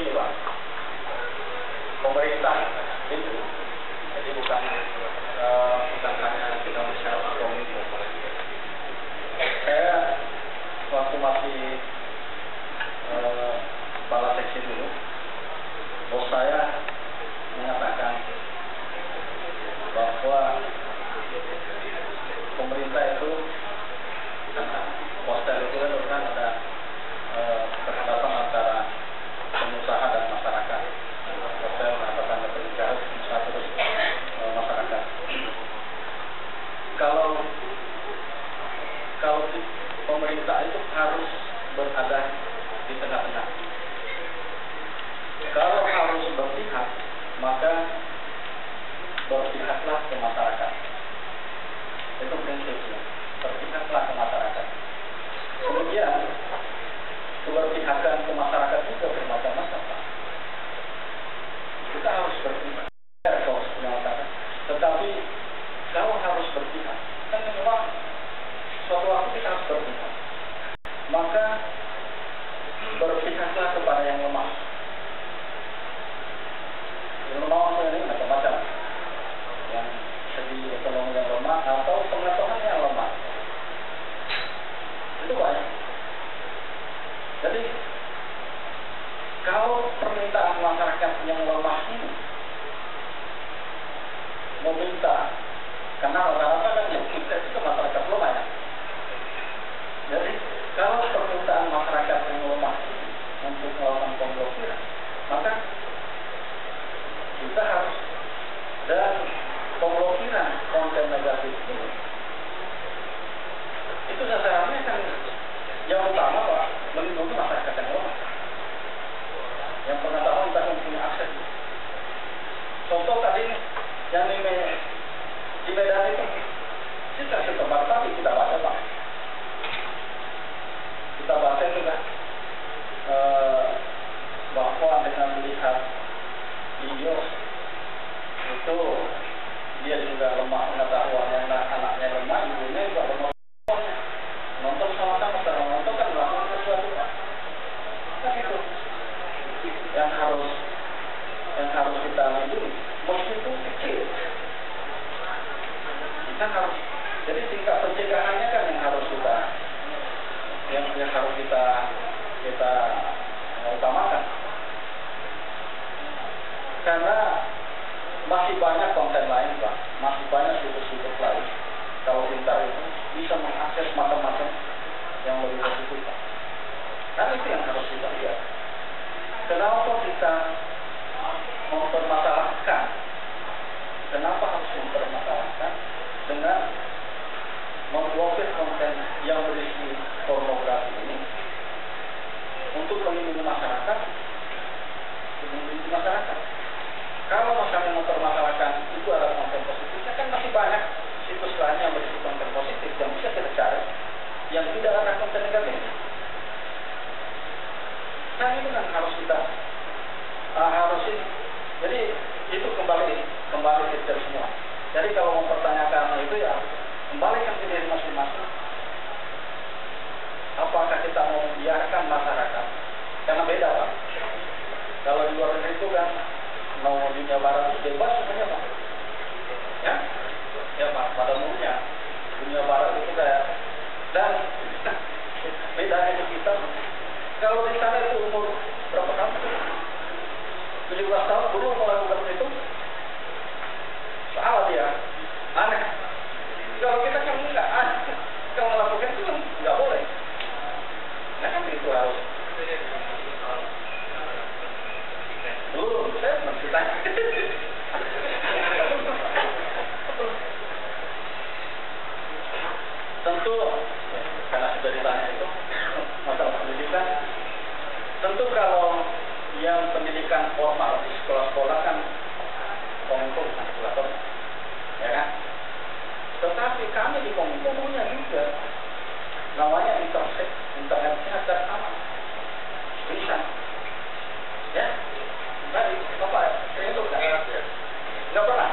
begini Pak, pemerintah itu jadi bukan hanya kita bicara kominfo. Saya waktu masih kepala seksi dulu, bos saya mengatakan bahwa pemerintah itu postel itu kan ada kesempatan antara pengusaha dan masyarakat. Postel mengatakan ada pengusaha terus masyarakat. Kalau pemerintah itu harus berada di tengah-tengah. Kalau harus berpihak, maka berpihaklah ke masyarakat. Itu prinsipnya. Berpihaklah ke masyarakat. Kemudian keberpihakan ke masyarakat juga bermacam-macam. Kita harus berpihak. Tetapi kalau harus berpihak, kan memang suatu waktu kita harus berpihak. Maka berpihaklah kepada yang lemah. Yang lemah maksudnya ini macam-macam. Yang segi ekonomi yang lemah atau pengetahuan yang lemah. Itu banyak. Jadi kalau permintaan masyarakat yang lemah ini meminta, karena rata-rata kan yang kita itu masyarakat lemah ya. Jadi kalau permintaan masyarakat yang lemah ini untuk melakukan pemblokiran, maka kita harus, dan pemblokiran konten negatif ini itu sasarannya kan yang utama Pak, melindungi masyarakat yang lemah, yang pengetahuan dan punya akses. Contoh tadi yang di Medan itu kita setempat tapi tidak baca Pak. Kita baca juga bahwa dengan melihat video itu dia juga lemah pengetahuannya, anaknya lemah, ibunya juga lemah. Nonton sama-sama, setelah nonton kan melakukan sesuatu Pak. Kan itu yang harus kita lindungi, meskipun kecil. Kita harus, jadi tingkat pencegahannya kan yang harus kita utamakan. Karena masih banyak konten lain Pak, masih banyak situs-situs lain. Kalau pintar itu bisa mengakses macam-macam yang lebih positif Pak. Kan itu yang harus kita lihat. Kenapa kita mempermasalahkan? Kenapa harus mempermasalahkan dengan memblokir konten yang berisi pornografi ini untuk melindungi masyarakat? Melindungi masyarakat. Kalau misalnya mempermasalahkan itu ada konten positifnya, kan masih banyak situs lain yang berisi konten positif yang bisa kita cari, yang tidak ada konten negatif. Nah ini kan harus kita harusin. Jadi itu kembali kita semua. Jadi kalau mempertanyakan itu ya kembalikan ke diri masing-masing. Apakah kita mau membiarkan masyarakat? Karena beda Pak. Kalau di luar negeri itu kan mau dunia barat itu bebas semuanya Pak. Ya Pak, pada umumnya dunia barat itu kayak, dan bedanya di kita, kalau di sana itu umur berapa tahun? 17 tahun belum melakukan itu, salah dia, aneh. Kalau kita kan enggak aneh, kalau melakukan itu kan enggak boleh. Nah kan itu harus. Belum, saya masih tanya. Tentu, karena sudah ditanya itu masalah pendidikan. Tentu kalau yang pendidikan formal di sekolah-sekolah kan Kominfo bukan regulator, ya kan? Tetapi kami di Kominfo punya juga namanya internet sehat dan aman. Bisa, ya? Tadi Bapak, saya itu nggak pernah.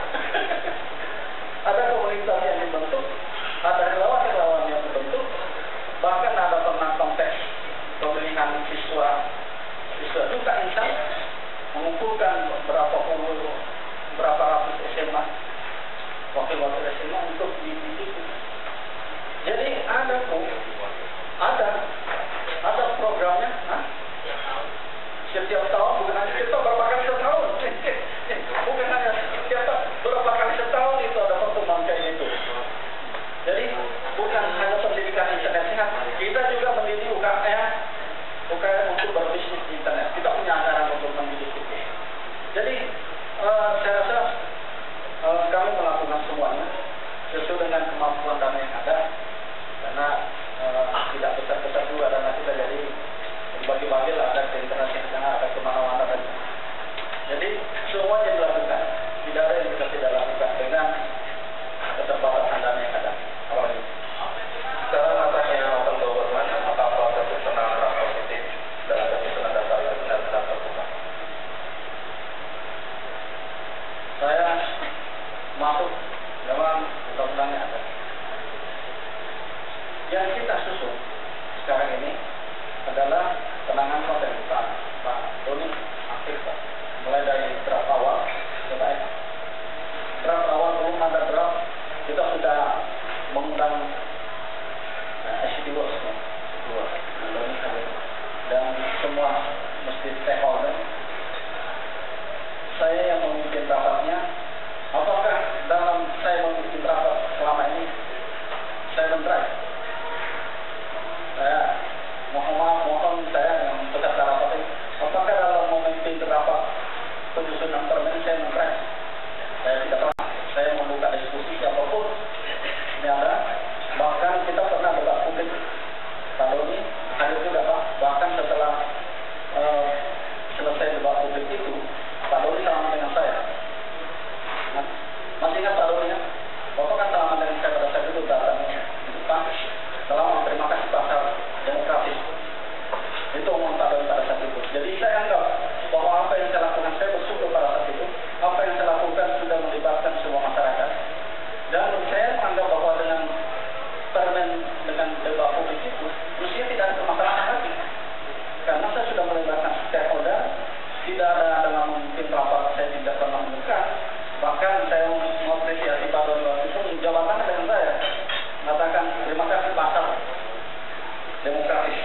Ada komunitas yang dibentuk, ada relawan-relawan yang dibentuk, bahkan ada pernah konteks pemilihan siswa juga instan mengumpulkan berapa ratus SMA, wakil-wakil SMA untuk di situ. Jadi ada programnya, setiap tahun, bukan hanya kita berapa kali setahun, bukan hanya setiap berapa kali setahun itu ada pertemuan kayak gitu. Jadi bukan hanya pendidikan internet sehat, kita juga mendidik UKM untuk berbisnis di internet. Kita punya anggaran untuk mendidik itu. Jadi saya rasa kami melakukan semuanya sesuai dengan kemampuan dana yang ada, karena tidak besar-besar juga dana kita, jadi bagi-bagi lah, ada ke internasional, ada kemana-mana dan jadi semuanya dilakukan, tidak ada yang kita tidak lakukan dengan keterbatasan dana yang ada. Sekarang katanya open government, apakah proses penyusunan draft positif dan penyusunan data itu benar-benar terbuka? Saya masuk dalam undang-undang yang ada. Yang kita susun sekarang ini adalah penanganan konten Pak Doni aktif Pak. Mulai dari draft awal sampai draft awal belum ada draft, kita sudah mengundang SCD dan semua mesti stakeholder. Saya yang memimpin rapatnya. Apakah dalam saya memimpin rapat selama ini saya mendrive? Saya mohon saya yang peserta rapat ini, apakah dalam memimpin rapat penyusunan permen saya mendrive? Saya tidak pernah. Saya membuka diskusi siapapun ini ada. Bahkan kita pernah debat publik, Pak Doni hadir juga Pak. Bahkan setelah selesai debat publik itu, Pak Doni salaman dengan saya. Masih ingat Pak Doni ya? Bapak kan salaman dengan saya pada saat itu datang di depan. Selamat, terima kasih pasar demokratis. Itu omong Pak Doni pada saat itu. Jadi saya anggap bahwa apa yang saya lakukan, saya bersyukur pada saat itu. Apa yang saya lakukan sudah melibatkan semua masyarakat. Dan saya menganggap bahwa dengan permen dengan debat publik itu mestinya tidak ada permasalahan lagi. Karena saya sudah melibatkan stakeholder, tidak ada dalam memimpin rapat saya tidak pernah menemukan. Bahkan saya mengapresiasi Pak Doni waktu itu jawabannya dengan saya mengatakan terima kasih pasar demokratis.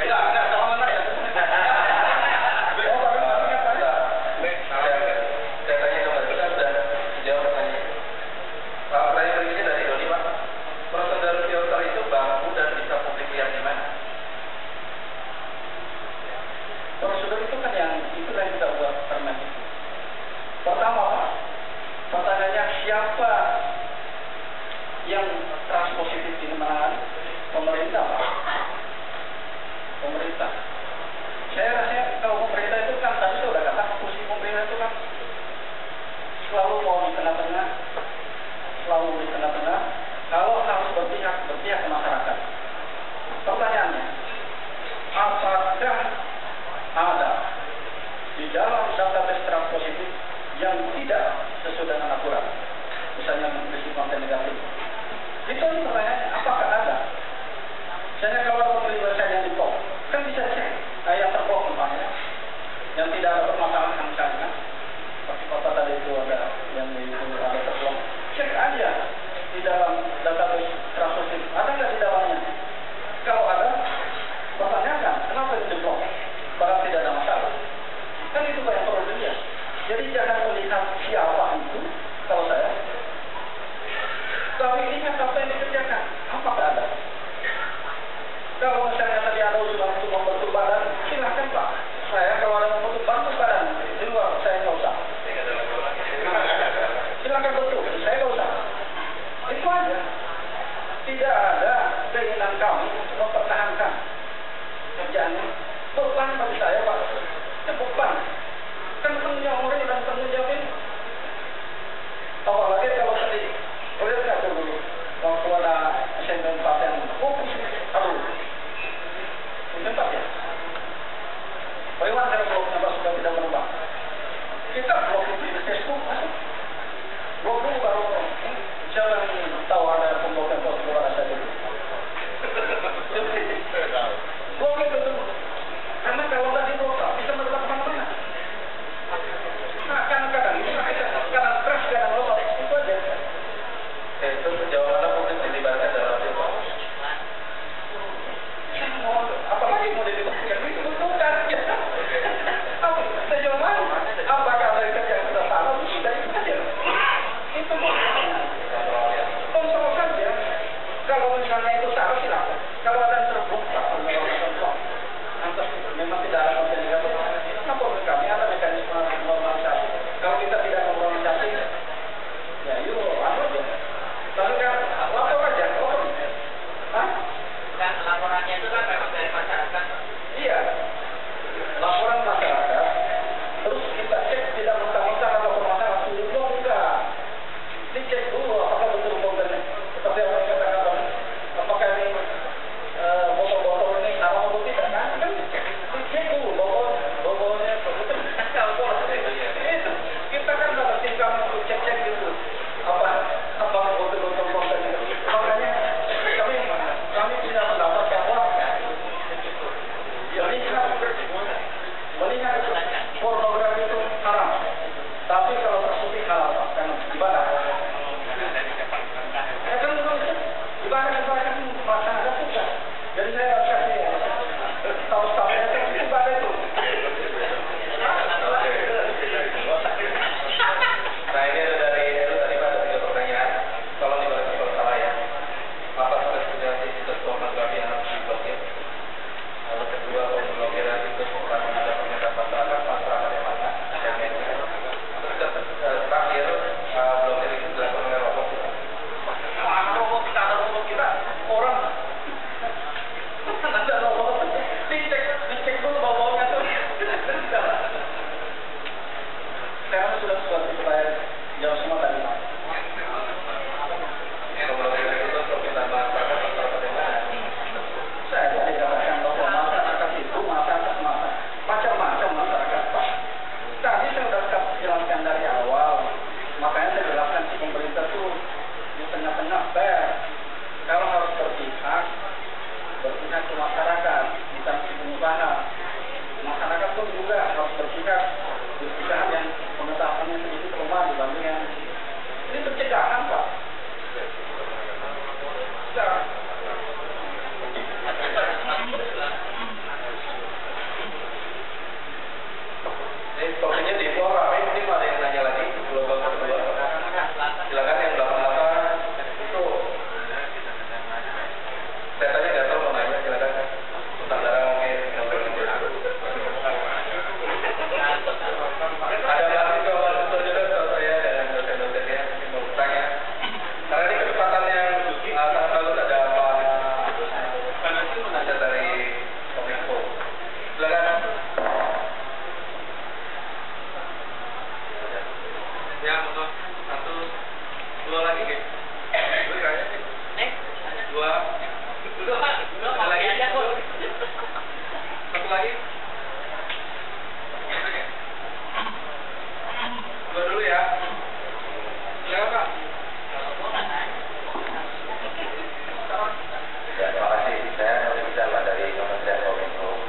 Enggak, sama mana ya? Saya tanya sama kita sudah jawab pertanyaan. Pertanyaan berikutnya dari Doni Pak. Prosedur filter itu baku dan bisa publik lihat di mana? Prosedur itu kan yang itulah yang kita buat permen itu. Pertama Pak, pertanyaannya siapa yang transpositif ini menangani? Pemerintah Pak. Pemerintah. Saya rasa kalau pemerintah itu kan tadi sudah kata fungsi pemerintah itu kan selalu mau di tengah-tengah, kalau harus berpihak ke masyarakat. Pertanyaannya, apakah ada di dalam database transpositif yang tidak sesuai dengan aturan, misalnya berisi konten negatif? Itu pertanyaannya, apakah ada? Misalnya kalau ada pembeli website yang di-blok, kan bisa cek yang terblok misalnya, yang tidak ada permasalahan misalnya, seperti kota tadi itu ada yang ada terblok, cek aja di dalam database transpositif, ada nggak di dalamnya? Kalau ada, pertanyakan kenapa itu di-blok? Padahal tidak ada masalah. Kan itu yang perlu dilihat. Jadi jangan melihat siapa itu, kalau saya, tapi lihat apa yang dikerjakan, apakah ada? Kalau misalnya tadi ada usulan untuk membentuk badan, silahkan Pak. Saya kalau ada membentuk badan di luar, saya nggak usah. Silahkan bentuk, saya nggak usah. Itu aja. Tidak ada keinginan kami untuk mempertahankan kerjaannya. Beban bagi saya Pak, itu beban. Kan tanggung jawab dan tanggung jawab ini. Apalagi kalau tadi, lihat nggak dulu waktu ada SMP 4 yang aduh. Tempat ya. Bagaimana cara blok kenapa sudah tidak berubah? Kita blok di Facebook masuk. Blok dulu baru siapa yang tahu ada pemblokiran prosedur ada saja itu. Blok itu dulu. Karena sepertinya di floor ramai, mungkin ada yang nanya lagi gelombang kedua. Silakan yang belakang-belakang itu. Saya tanya Gatot mau nanya, silakan. Tentang darah mungkin yang berikutnya. Ada mahasiswa juga kalau saya dan dosen-dosennya yang mau bertanya. Karena ini kesempatan yang sangat bagus, ada Pak Penasihat dari Kominfo. Silakan. Ya, untuk satu, dua lagi, Ge. Dua kayaknya sih. Dua lagi aja kok. Satu lagi. Dua dulu ya. Silakan, Pak. Ya, terima kasih. Saya bicara dari Kementerian Kominfo.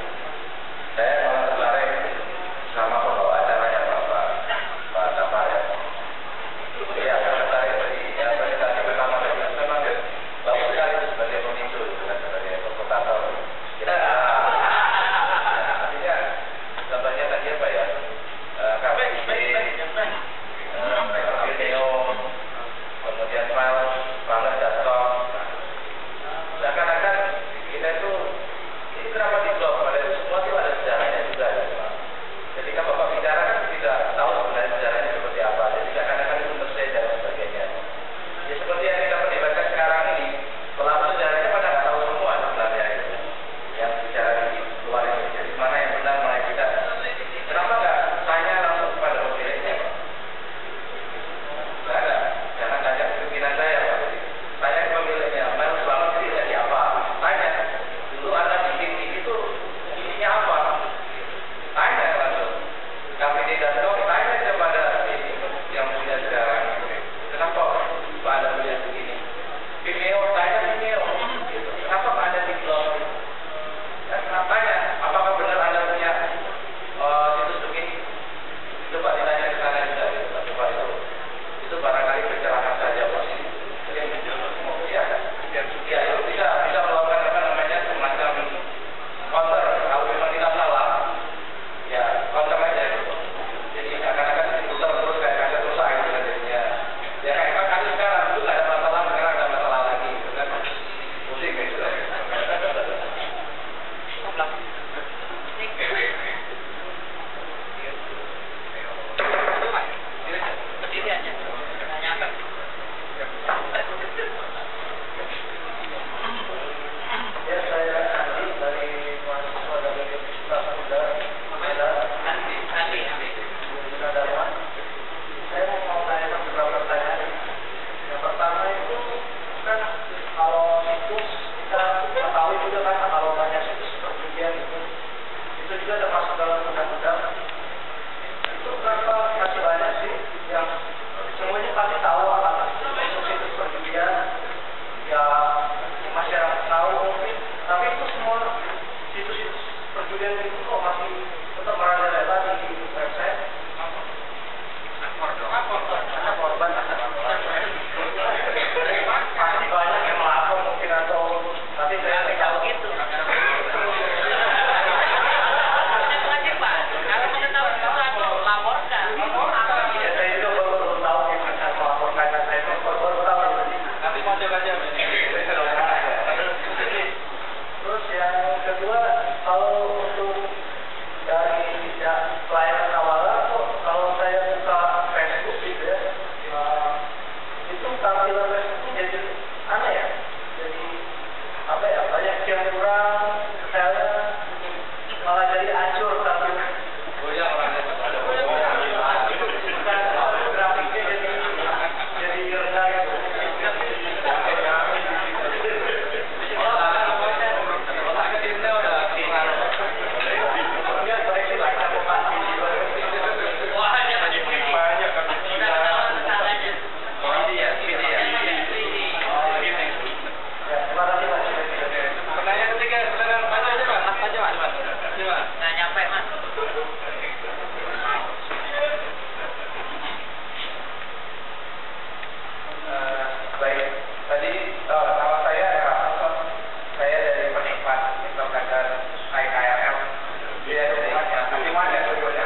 Saya malah tertarik sama pembawa acaranya Pak Tamar ya. Iya, saya tertarik dari presentasi pertama tadi. Memang bagus sekali itu sebagai pemicu, bukan sebagai provokator. Artinya contohnya tadi apa ya? Video, kemudian file, banget desktop. Seakan-akan kita itu ini kenapa di blog? Padahal itu semua itu ada sejarahnya juga. Ketika Bapak bicara kan tidak tahu sebenarnya sejarahnya seperti apa. Jadi seakan-akan itu bersih dan sebagainya. Ya seperti yang kita perdebatkan sekarang ini, pelaku sejarahnya pada nggak tahu semua sebenarnya itu. Yang bicara di luar itu. Jadi mana yang benar, mana yang tidak. Kenapa nggak tanya langsung kepada pemiliknya? Jangan tanya pimpinan saya, Pak. Tanya ke pemiliknya, memang selama ini jadi apa? Tanya. Dulu Anda bikin itu isinya apa? Tanya langsung. KPD Dasar, tanya kepada yang punya sejarah. Kenapa Pak Anda punya begini? Vimeo, tanya Vimeo. Kenapa Pak Anda di blog? Kenapa ya? Apakah benar Anda punya situs begini? Coba ditanya ke sana juga. Coba itu barangkali pencerahan saja, Pak. Ya, itu bisa melakukan apa namanya semacam counter. Kalau memang tidak salah, ya counter aja gitu. Jadi akan diputar terus kayak kaset rusak gitu kan jadinya. Ya kayak kasus sekarang itu nggak ada masalah, sekarang ada masalah lagi, gitu kan. Pusing gitu. Berdiri aja. Nggak nyampe. Ya, saya Andi dari mahasiswa dari Universitas Muda Darman. Saya mau tanya beberapa pertanyaan. Yang pertama itu kan kalau situs kita ketahui juga kan kalau banyak situs perjudian itu juga termasuk dalam undang-undang. Itu kenapa masih banyak sih yang semuanya pasti tahu akan situs perjudian ya masyarakat tahu mungkin, tapi itu semua situs-situs perjudian itu kok masih tetap merajalela di website. Karena korban pasti banyak yang melapor mungkin atau tapi saya tidak tahu gitu. Kalau mengetahui sesuatu, laporkan. Ya, saya juga baru tahu gimana melaporkan, saya baru tahu tadi. Nanti pojok aja, Mas. Terus yang kedua, kalau untuk dari pelayanan awalan, kalau saya buka Facebook gitu ya, itu tampilan Facebook jadi aneh ya, jadi apa ya, banyak yang kurang, detailnya malah jadi hancur tampilan. Goyang orangnya. Grafiknya jadi rendah gitu. Otak kecilnya udah pengaruh. Ya, baik sih, banyak pemakai. Wah, ada banyak kan. Udah tahu masalahnya. Iya. Ya, terima kasih Mas. Pertanyaan ketiga, silakan baca aja, Pak. Baca, Pak. Coba. Nggak nyampe, Mas. Baik, tadi nama saya saya dari penikmat internet dan IKRM. Dia dari mana? Tapi mana sebetulnya?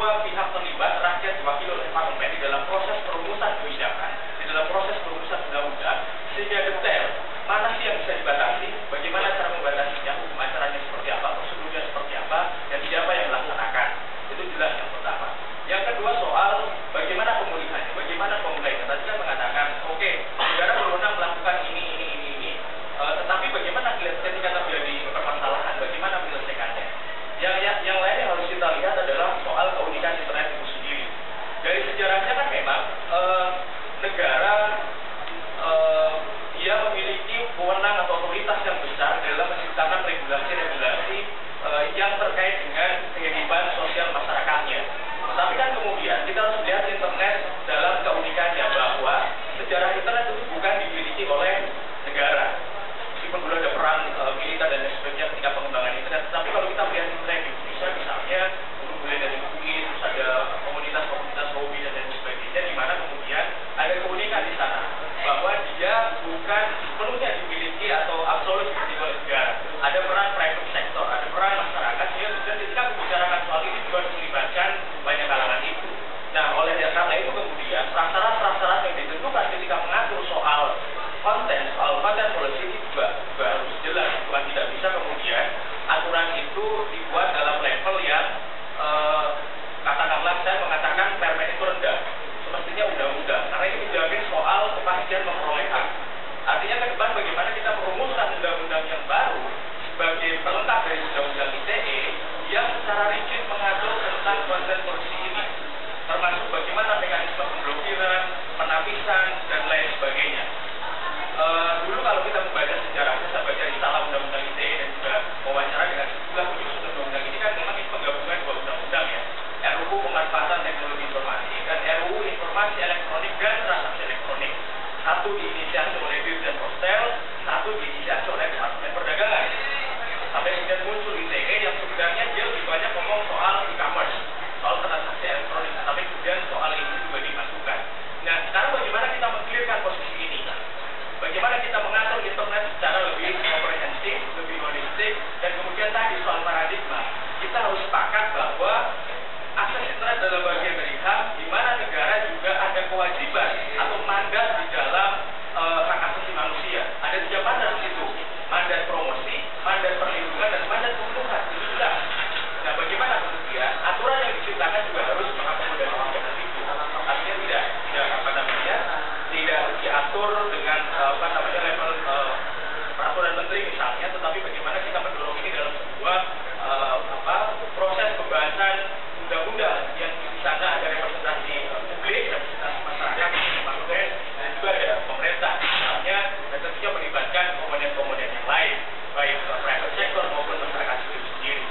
semua pihak terlibat, rakyat diwakili oleh parlemen di dalam proses perumusan kebijakan, di dalam proses perumusan undang-undang, sehingga detail mana sih yang bisa dibatasi, bagaimana cara membatasinya, hukum acaranya seperti apa, prosedurnya seperti apa, dan siapa yang melaksanakan. Itu jelas yang pertama. Yang kedua soal bagaimana pemulihannya, bagaimana pemulihannya. Tadi kan mengatakan, oke, negara berwenang melakukan ini. Tetapi bagaimana ketika terjadi permasalahan, bagaimana menyelesaikannya. Yang lain yang harus kita lihat adalah soal keunikan internet itu sendiri. Dari sejarahnya kan memang negara dia memiliki wewenang atau otoritas yang besar dalam menciptakan regulasi-regulasi yang terkait dengan kehidupan sosial masyarakatnya. Tetapi kan kemudian kita harus melihat internet dalam keunikannya, bahwa sejarah internet itu bukan dimiliki oleh negara. Meskipun dulu ada peran militer dan sebagainya ketika pengembangan internet, tapi kalau kita melihat internet di Indonesia misalnya, mulai dari UI, terus ada komunitas hobi dan lain sebagainya, di mana kemudian ada keunikan di sana, bahwa dia bukan sepenuhnya dimiliki atau absolut dimiliki oleh negara. Ada peran private sector, ada peran masyarakat, dan ketika membicarakan soal ini juga harus melibatkan banyak kalangan itu. Nah, oleh karena itu kemudian prasyarat-prasyarat yang ditentukan ketika mengatur soal konten policy ini juga harus jelas, bukan tidak bisa kemudian aturan itu dibuat dalam level yang katakanlah saya mengatakan permen itu rendah, semestinya undang-undang, karena ini menjamin soal kepastian memperoleh hak. Artinya ke depan bagaimana kita merumuskan undang-undang yang baru sebagai pelengkap dari undang-undang ITE yang secara rigid mengatur tentang konten policy ini, termasuk bagaimana mekanisme pemblokiran, penapisan, dan lain sebagainya. Dulu kalau kita membaca sejarahnya, saya baca risalah undang-undang ITE dan juga wawancara dengan sejumlah penyusun undang-undang ini, kan memang ini penggabungan dua undang-undang ya, RUU Pemanfaatan Teknologi Informasi dan RUU Informasi Elektronik dan Transaksi Elektronik. Satu diinisiasi oleh Dirjen Postel, satu diinisiasi oleh Departemen Perdagangan. Sampai kemudian muncul ITE yang sebenarnya dia lebih banyak ngomong soal e-commerce, soal transaksi elektronik, tapi kemudian soal ini juga dimasukkan. Nah, sekarang bagaimana kita mengclearkan posisi ini? Bagaimana kita mengatur internet secara lebih komprehensif, lebih holistik, dan kemudian tadi soal paradigma, kita harus sepakat bahwa akses internet adalah bagian dari hak, di mana negara juga ada kewajiban atau mandat di dalam hak asasi manusia. Ada 3 mandat di situ: mandat promosi, mandat perlindungan, dan mandat pemenuhan. Itu jelas. Nah, bagaimana kemudian aturan yang diciptakan juga harus mengakomodasi mandat itu. Artinya tidak diatur dengan level peraturan menteri misalnya, tetapi bagaimana kita mendorong ini dalam sebuah proses pembahasan undang-undang yang di sana ada representasi publik, representasi masyarakat, maksudnya, dan juga ada pemerintah misalnya, dan tentunya melibatkan komponen-komponen yang lain, baik private sector maupun masyarakat sivil sendiri.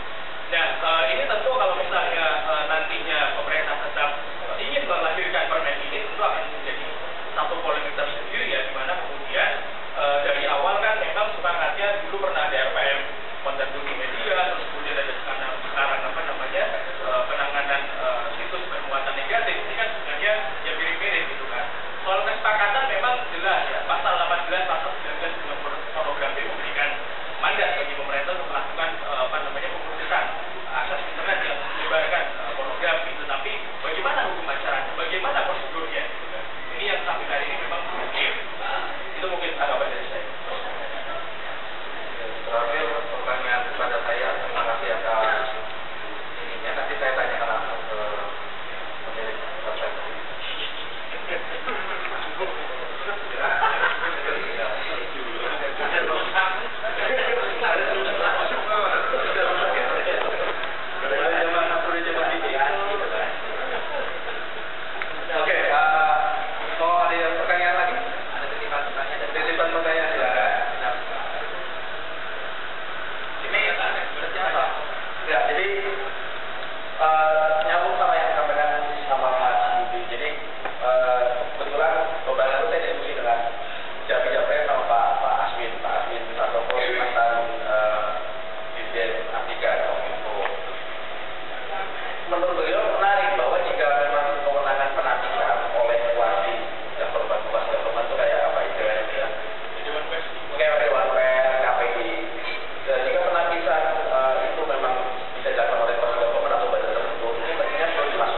Nah, ini tentu kalau misalnya nantinya pemerintah tetap ingin melahirkan permen ini, tentu akan menjadi satu polemik tersendiri ya, di mana kemudian dari awal kan memang semangatnya dulu pernah ada RPM konten multimedia, terus kemudian ada sekarang penanganan situs bermuatan negatif. Ini kan sebenarnya ya mirip-mirip gitu kan. Soal kesepakatan memang jelas ya, pasal 18, pasal 19 tentang pornografi memberikan mandat bagi pemerintah untuk melakukan pemutusan akses internet yang menyebarkan pornografi. Tetapi bagaimana hukum acaranya, bagaimana prosedurnya gitu kan. Ini yang sampai hari ini memang belum clear. Itu mungkin tanggapan dari saya. Terakhir pertanyaan kepada saya, terima kasih atas ininya. Nanti saya tanyakan langsung ke pemilik website. Oke, mau ada pertanyaan lagi? Ada titipan pertanyaan ya. Ya, jadi nyambung sama yang disampaikan sama Mas Budi. Jadi kebetulan beberapa itu saya diskusi dengan Japri sama Pak Aswin Satoko, mantan Dirjen Apika Kominfo. Menurut beliau menarik bahwa jika memang kewenangan penapisan oleh wali dan korban itu kayak apa itu ya? Kayak Dewan Pers, KPI. Jika penapisan itu memang bisa dilakukan oleh personal atau badan tertentu, ini bagiannya perlu dimasukkan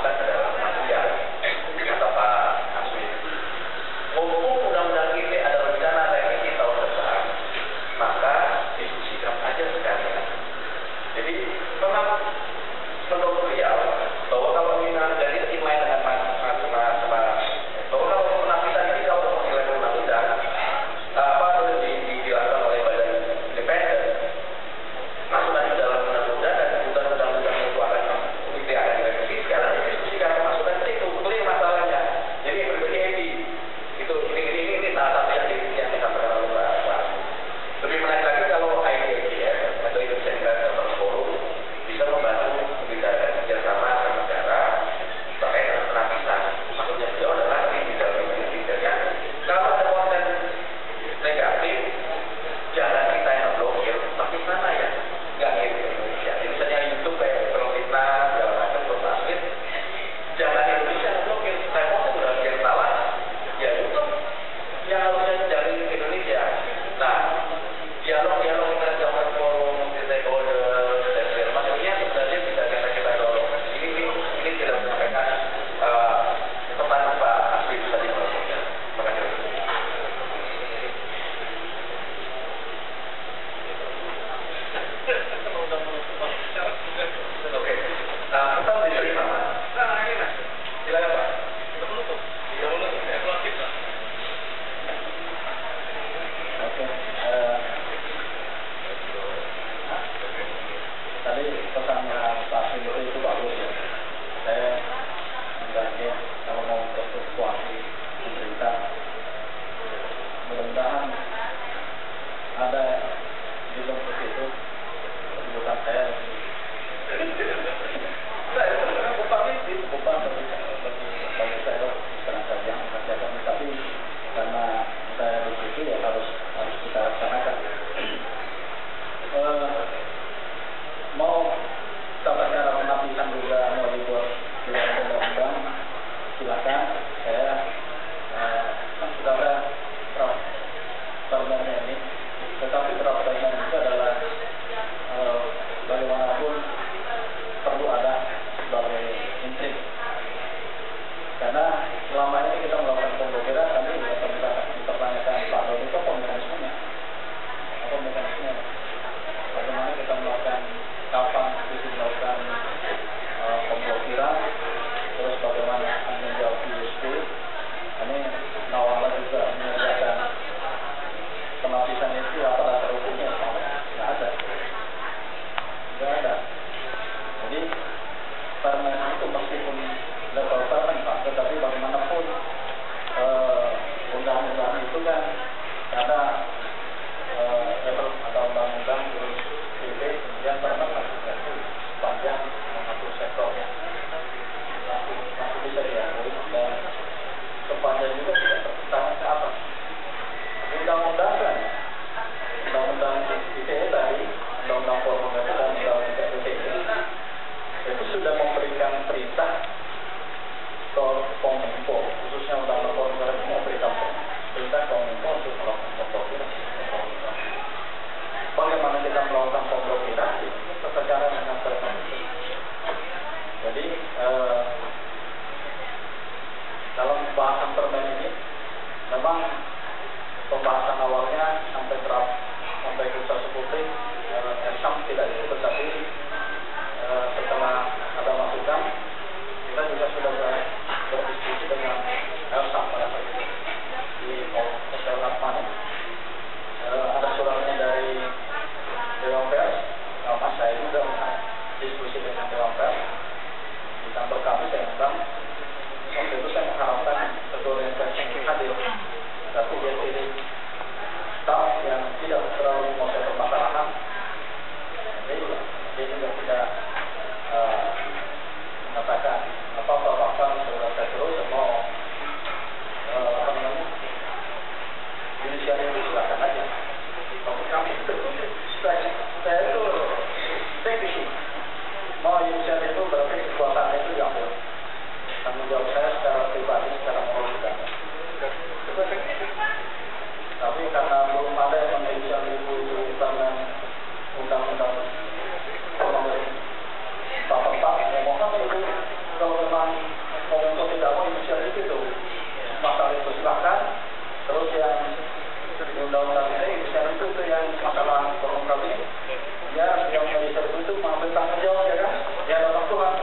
permen itu meskipun level permen Pak, tetapi bagaimanapun undang-undang itu kan ada level atau undang-undang terus PP, kemudian permen masih jadi sepanjang mengatur sektornya masih bisa diakui dan sepanjang juga tidak terpisahkan ke atas. Undang-undang kan, undang-undang ITE tadi, undang-undang formulasi dan undang-undang ITE itu sudah memberikan perintah ke Kominfo, khususnya undang-undang formulasi memberikan perintah Kominfo untuk melakukan pemblokiran. Bagaimana kita melakukan pemblokiran? Secara dengan permen. Jadi dalam pembahasan permen ini memang pembahasan awalnya sampai ke instansi publik Elsam tidak itu, tetapi setelah ada masukan kita juga sudah berdiskusi dengan Elsam pada saat itu di Hotel Lakmana. Ada suratnya dari Dewan Pers, sama saya juga diskusi dengan Dewan Pers di kantor kami. Saya undang, waktu itu saya mengharapkan ketua Dewan hadir, tapi dia pilih staff yang tidak terlalu menguasai permasalahan. Jadi dia juga tidak mengatakan apa-apa, bahkan saya terus mau inisiatif itu silakan aja. Tapi kami itu saya itu teknisi. Mau inisiatif itu berarti kekuasaan itu diambil. Tanggung jawab saya secara pribadi, secara moral juga. Tapi karena belum ada yang menginisiatif itu karena undang-undang Pak, mohon itu kalau memang Kominfo tidak mau inisiatif itu, masalah itu silakan. Terus yang undang-undang ini inisiatif itu yang masalah korupsi, ya yang inisiatif itu mengambil tanggung jawab ya kan, ya dalam Tuhan.